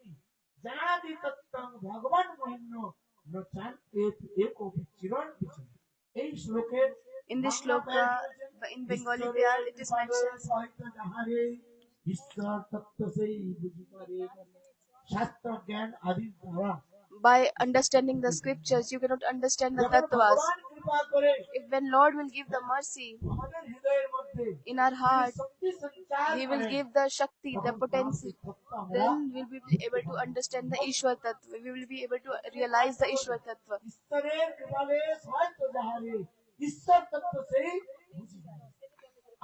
জানাতি তত্ত্বং ভগবান মহিম্ন নচান এক চিরণ পিছনে। এই শ্লোকের In this Bangla shloka, ব্যাখ্যা করেছেন, in Bengali, ঈশ্বরের it is কৃপায় mentioned, সহিত যাহারে ঈশ্বর তত্ত্ব সেই বুঝি পারে শাস্ত্র জ্ঞান আদি দ্বারা। by understanding the scriptures, you cannot understand the যখন tattvas. ভগবান কৃপা করে If when Lord will give the mercy আমাদের হৃদয়ের মধ্যে in our তিনি heart, শক্তি সঞ্চার He will করেন, give the Shakti, the তখন তার potency. সেই তত্ত্ব আমরা Then we'll be able to understand the Ishwar Tattva. We will be able to realize the Ishwar Tattva. ঈশ্বরের কৃপালে সহিত যাহারে ঈশ্বর তত্ত্ব সেই বুঝি পারে।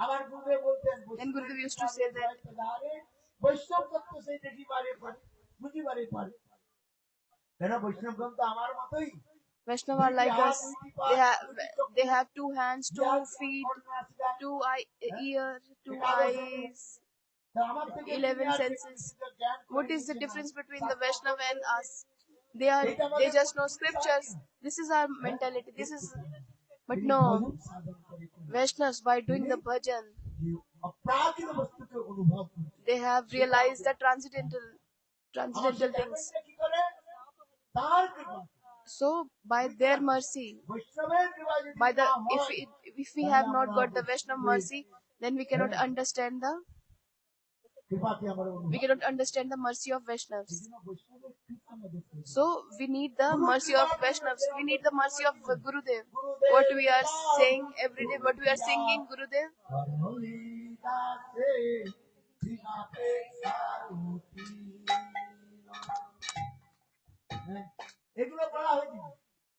আবার গুরুদেব বলতেন, And Gurudev used to say that বৈষ্ণব তত্ত্ব সেই দেখি পারে বুঝি পারে। কেন বৈষ্ণবগণ তো আমার মতোই, Vaishnava are like us. They have 2 hands, 2 feet, 2 ear, 2 eyes, 11 senses. What is the difference between the Vaishnava and us? They just know scriptures. This is our mentality. But no, Vaishnavas, by doing the bhajan, অপ্রাকৃত বস্তুকে অনুভব করে। they have realized the transcendental things. কি করে? তার কৃপা। So by their mercy, বৈষ্ণবের কৃপা যদি by the না হয়, if we have not got the Vaishnava mercy, then we cannot understand the কৃপাকে আমরা অনুভব we cannot understand the mercy of Vaishnavas. করি না। বৈষ্ণবের কৃপা আমাদের প্রয়োজন। So we need the mercy of Vaishnavas. We need the mercy of Gurudev. What we are saying every day, what we are singing, Gurudev. হরিদাসে কৃপাতে সারুতি। এগুলো বলা হয়েছে,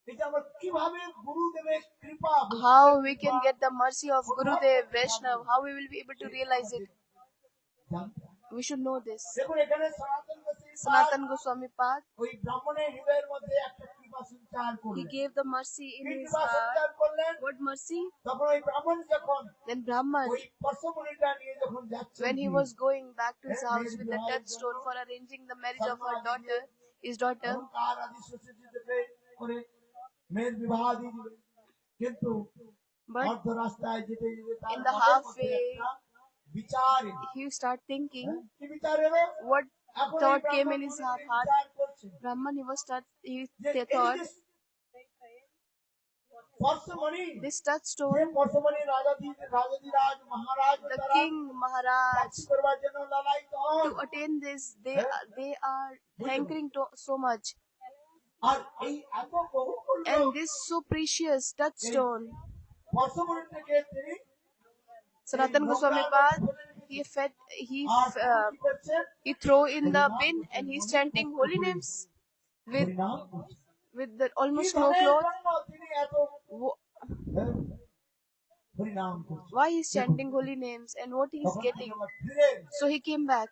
এটা আমরা কিভাবে গুরুদেবের কৃপা How we can get the mercy of Gurudev, Vaishnav, how we will be able to realize it. We should know this. দেখুন এখানে Sanatan Goswami Pad, ওই ব্রাহ্মণের হৃদয়ের মধ্যে একটা কৃপা সঞ্চার he করলেন। gave the mercy in কি his কৃপা সঞ্চার heart. করলেন? What mercy? তখন ওই ব্রাহ্মণ যখন Then Brahman, ওই পশমণিটা নিয়ে যখন যাচ্ছেন, when he was going back to his house with the touchstone for arranging the marriage of his daughter, তখন তার আদি শ্বশুরজিকে করে মেয়ের বিবাহ দিয়ে দিলেন। কিন্তু but অর্ধ রাস্তায় যেতে যেতে তার in the মনের মধ্যে halfway, একটা বিচার এলো। he started thinking কি বিচার এলো? what এখন এই thought came ব্রাহ্মণ in his মনে heart. বিচার করছে Brahman, যে he এই thought, যে পশমণি, this যে touchstone, পশমণি রাজাধিরাজ মহারাজ the দ্বারা king Maharaj, প্রাপ্তি করবার জন্য লালায়িত হন। to attain this, they are hankering to so much. আর এই এত বহুমূল্য And this so precious touchstone, পশমণিটাকে তিনি Sanatan Goswami Pad, he আর কি করছেন? throw in the bin and he's chanting holy names with হরিনাম করছেন। the কি almost no ধনের cloth. জন্য তিনি এত হরিনাম করছেন? Why he's chanting holy names and what he's তখন getting? তিনি আবার ফিরে So he came back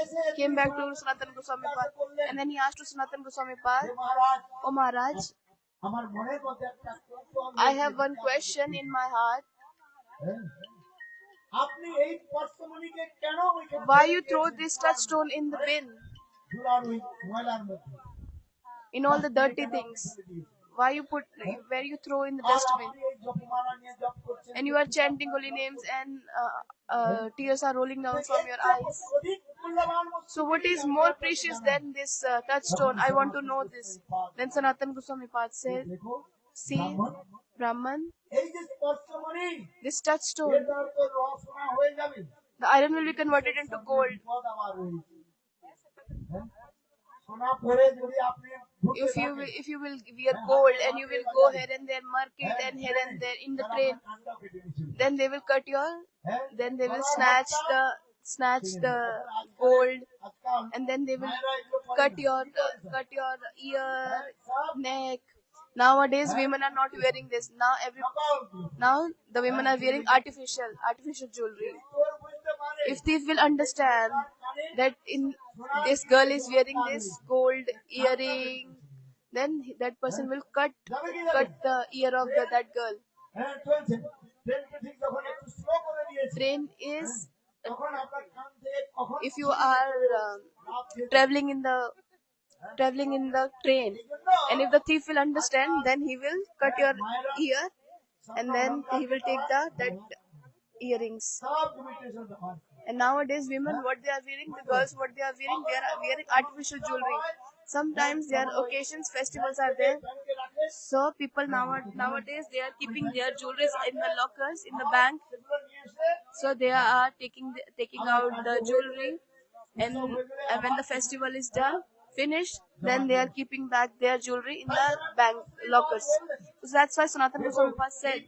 এসে back to Sanatan Goswami Pad, and then he asked to Sanatan Goswami Pad, hey Maharaj, "Oh Maharaj, আমার মনের মধ্যে একটা কৌতূহল I have one question in my heart. আপনি এই পশমণিকে কেন ওইখানে Why you throw this touchstone in the bin, ধুলার ওই ময়লার মধ্যে? in all the dirty things? Why you put where you throw in the R dustbin? আপনি এই জপমালা নিয়ে জপ করছেন, And you are chanting holy names and tears are rolling down from your eyes. অধিক মূল্যবান বস্তু So what is more precious than this touchstone? I want to know this." Then Sanatan Goswami Pad said, দেখো, "See, Brahman, এই যে পশমণি, this touchstone, এটার তো রসনা হয়ে যাবে, the iron will be converted into gold. বিপদ আবার রয়েছে। হ্যাঁ? সোনা পরে যদি আপনি ঢুকে If you will wear gold and you will go here and there, market and here and there in the train, কানটাও কেটে নিয়েছিল। then they will cut your, হ্যাঁ? then they will snatch the gold, আজকাল and then they will মায়েরা এগুলো পরে cut না। your ear, neck. Nowadays women are not wearing this. Now the women are wearing artificial jewelry. তোর বুঝতে পারে, If thief will understand that this girl is wearing this gold earring, then that person will cut the ear of that girl. হ্যাঁ চলছে, ট্রেনটা ঠিক যখন একটু slow করে দিয়েছে, Train is, তখন আপনার কান থেকে কখন if you are traveling in the train, and if the thief will understand, then he will cut your ear and then he will take that earrings. সব ইমিটেশন ব্যবহার করে। And nowadays, women, what they are wearing, the girls, what they are wearing artificial jewelry. Sometimes their occasions, festivals are there. So people nowadays they are keeping their jewelry in the lockers in the bank. So they are taking out the jewelry, and when the festival is done, finished, then they are keeping back their jewelry in the bank lockers. So that's why Sanatana Goswami Pad said,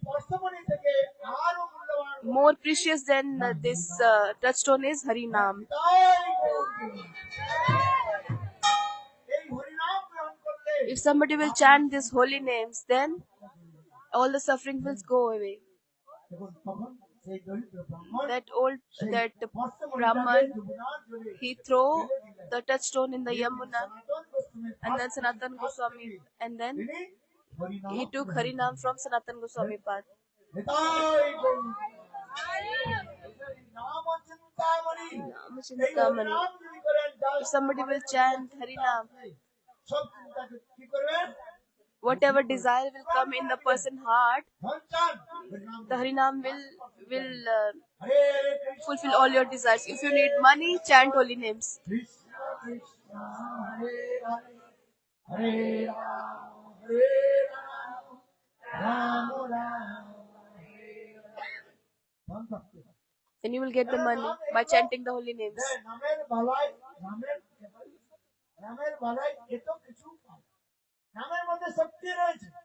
more precious than this touchstone is Hari Nam. If somebody will chant these holy names, then all the suffering will go away. That Brahman, he threw the touchstone in the Yamuna, and then Sanatana Goswami, and then he took Harinam from Sanatana Goswami Pad. Namachintamani. If somebody will chant Harinam, whatever desire will come in the person's heart, the Harinam will fulfill all your desires. If you need money, chant holy names. Then you will get the money by chanting the holy names.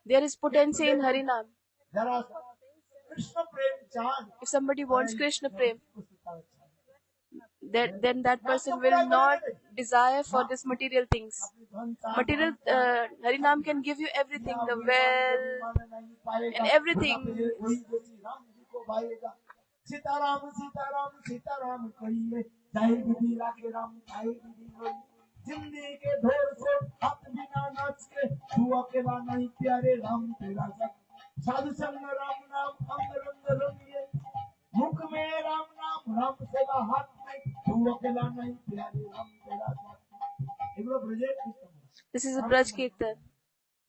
There is potency in Harinam. If somebody wants Krishna Prem, then that person will not desire for these material things. Material Harinam can give you everything, the wealth and everything. Sitaram Sitaram Sitaram कहिए, चाहे विधि राखे राम चाहे विधि होई, जिंदगी के ढोल से हाथ बिना नाच के, तू अकेला नहीं प्यारे राम तेरा संग, साधु संग राम नाम अंग रंग रंगिए, मुख में राम नाम राम सेवा हाथ में, तू अकेला नहीं प्यारे राम तेरा संग. This is a Braj Kirtan,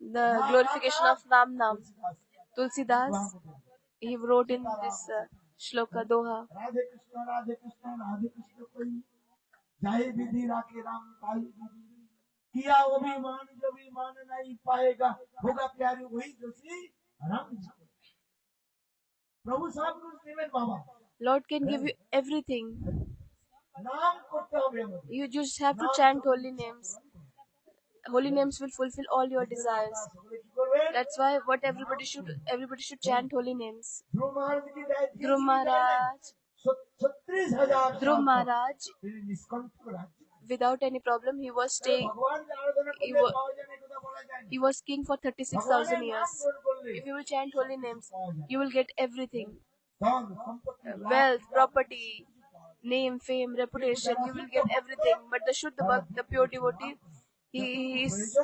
the glorification of Ram Nam. Tulsidas, he wrote in this Shloka Doha. Radhe Krishna Radhe Krishna Radhe Krishna कोई, चाहे विधि राखे राम ताई विधि, किया वो भी मान जो भी मान नहीं पाएगा, होगा प्यारे वही जो श्री राम जी को. प्रभु साहब को निवेद बाबा, Lord can give you everything. नाम करते हो हमें, You just have to chant holy names. Holy names will fulfill all your desires. That's why what everybody should chant holy names. Dhruv Maharaj, without any problem, he was staying. He was king for 36,000 years. If you will chant holy names, you will get everything: wealth, property, name, fame, reputation. You will get everything. But the Shuddha Bhakt, the pure devotee, he is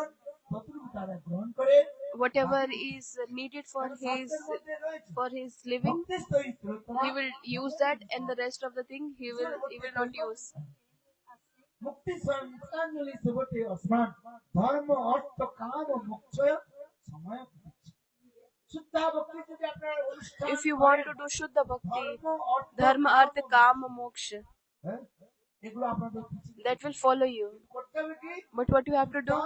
whatever is needed for his living, he will use that, and the rest of the thing he will not use. मुक्ति संतांजलि सुबते अस्मान, धर्म अर्थ काम मोक्ष समय. If you want to do Shuddha Bhakti, Dharma, Artha, Kama, Moksha, that will follow you. But what you have to do?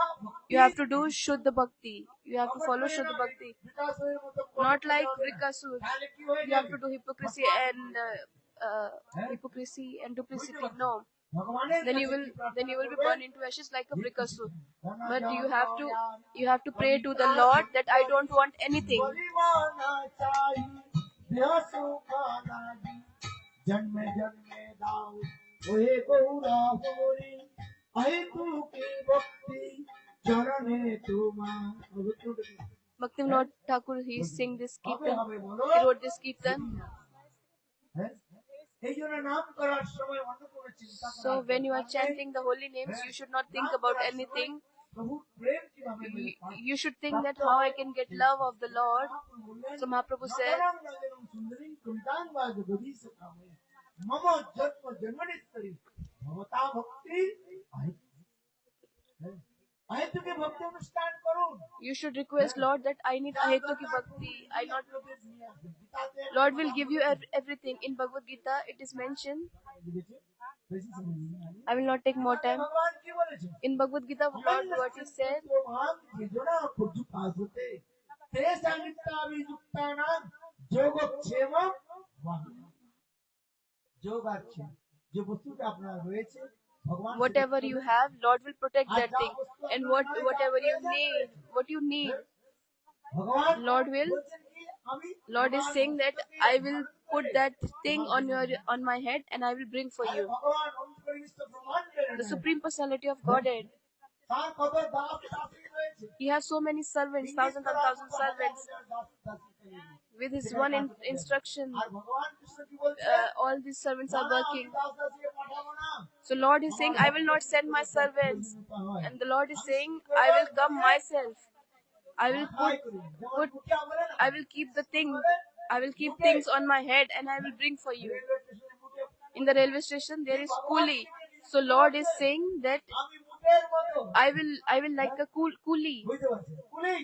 You have to do Shuddha Bhakti. You have to follow Shuddha Bhakti. Not like Vrikasur. You have to do hypocrisy and duplicity. No. Then you will be burned into ashes like a Vrikasur. But you have to pray to the Lord that I don't want anything. Bhaktivinoda Thakur, he sing this kirtan. He wrote this kirtan. So when you are chanting the holy names, you should not think about anything. You should think that how I can get love of the Lord. So Mahaprabhu said, अहेतु के भक्ति अनुष्ठान करूं You should request Lord that I need ahetu ki bhakti. Lord will give you everything. In Bhagavad Gita, it is mentioned. I will not take more time. भगवान की बोले छे In Bhagavad Gita, Lord what he said, भगवान की जोड़ा पुजु पासुते ते संगीता विजुक्ताना যোগক্ষেমম যোগাক্ষেম যে বস্তুটা আপনার রয়েছে ভগবান whatever you have, Lord will protect that thing. And whatever you need, what you need, ভগবান Lord will. বলছেন কি আমি Lord is saying that I will put that thing on my head and I will bring for you. ভগবান অন্তর্নিষ্ঠ ব্রহ্মাণ্ডের The Supreme Personality of Godhead. তার কত দাস দাসী রয়েছে He has so many servants, thousands and thousands of servants. With his one instruction, আর ভগবান কৃষ্ণ কি বলছে all these servants are working. Das দাসীকে পাঠাবো না So Lord is saying, I will not send my servants. And the Lord is saying, I will come myself. I will I will keep the thing. I will keep things on my head and I will bring for you. In the railway station, there is coolie. So Lord is saying that আমি মুটের মতো I will like a coolie. বুঝতে পারছেন কুলি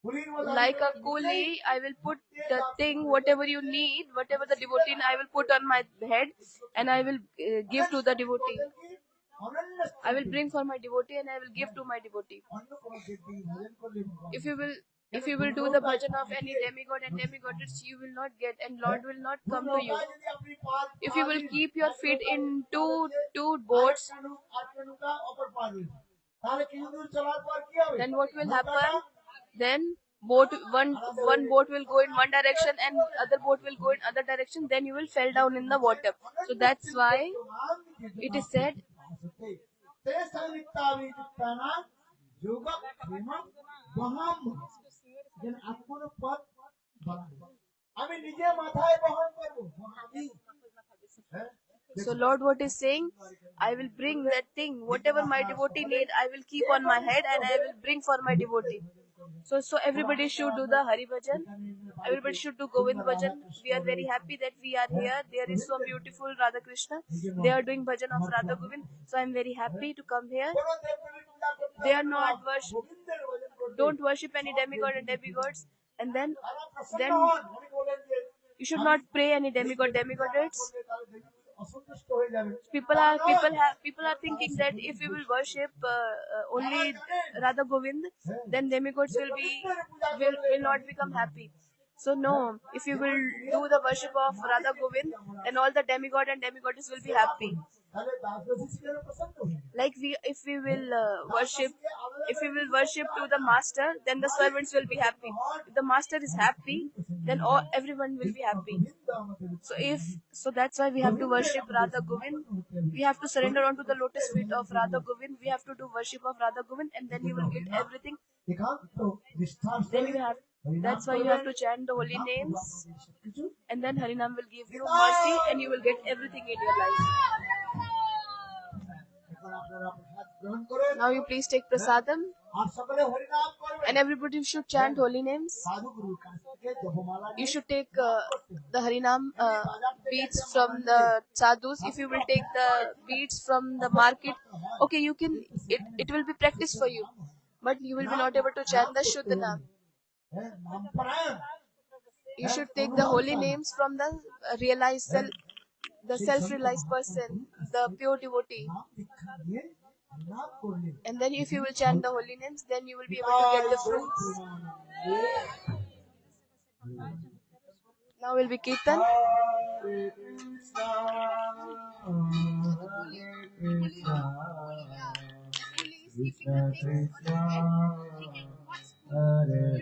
কুলির মতো Like a coolie, I will put the thing, whatever you need, whatever the devotee, I will put on my head and I will give to the devotee. অনন্য I will bring for my devotee and I will give to my devotee. অন্য কোনো দেবী ভজন করলে ভগবান If you will do the bhajan of any demigod and demigoddess, you will not get, and Lord will not come to you. যদি আপনি পাঁচ If you will keep your feet in two boats, আটটা অপর পা রয়েছে তাহলে কিছু দূর চলার পর কি হবে then what will happen? Then one boat will go in one direction and other boat will go in other direction. Then you will fall down in the water. So that's why it is said, ते संयुक्तावि जुक्ताना যোগ প্রেম বহম যেন আপন পথ বলা আমি নিজে মাথায় বহন করব আমি so Lord what is saying, I will bring that thing, whatever my devotee need, I will keep on my head and I will bring for my devotee. So everybody should do the Hari Bhajan. Everybody should do Govind Bhajan. We are very happy that we are here. There is so beautiful Radha Krishna. They are doing Bhajan of Radha Govind. So I am very happy to come here. They are not don't worship any demigod and demigods. And then you should not pray any demigoddess. People are thinking that if we will worship only Radha Govind, then demigods will not become happy. So no, if you will do the worship of Radha Govind, then all the demigod and demigoddess will be happy. Like if we will worship to the master, then the servants will be happy. If the master is happy, then everyone will be happy. So that's why we have to worship Radha Govind. We have to surrender onto the lotus feet of Radha Govind. We have to do worship of Radha Govind, and then you will get everything. Then that's why you have to chant the holy names, and then Harinam will give you mercy, and you will get everything in your life. Now you please take prasadam, and everybody should chant holy names. You should take the Harinam beads from the sadhus. If you will take the beads from the market, okay, you can. It will be practice for you, but you will be not able to chant the Shuddha Naam. You should take the holy names from the self-realized person, the pure devotee. And then if you will chant the holy names, then you will be able to get the fruits. Now will be Kirtan. Hare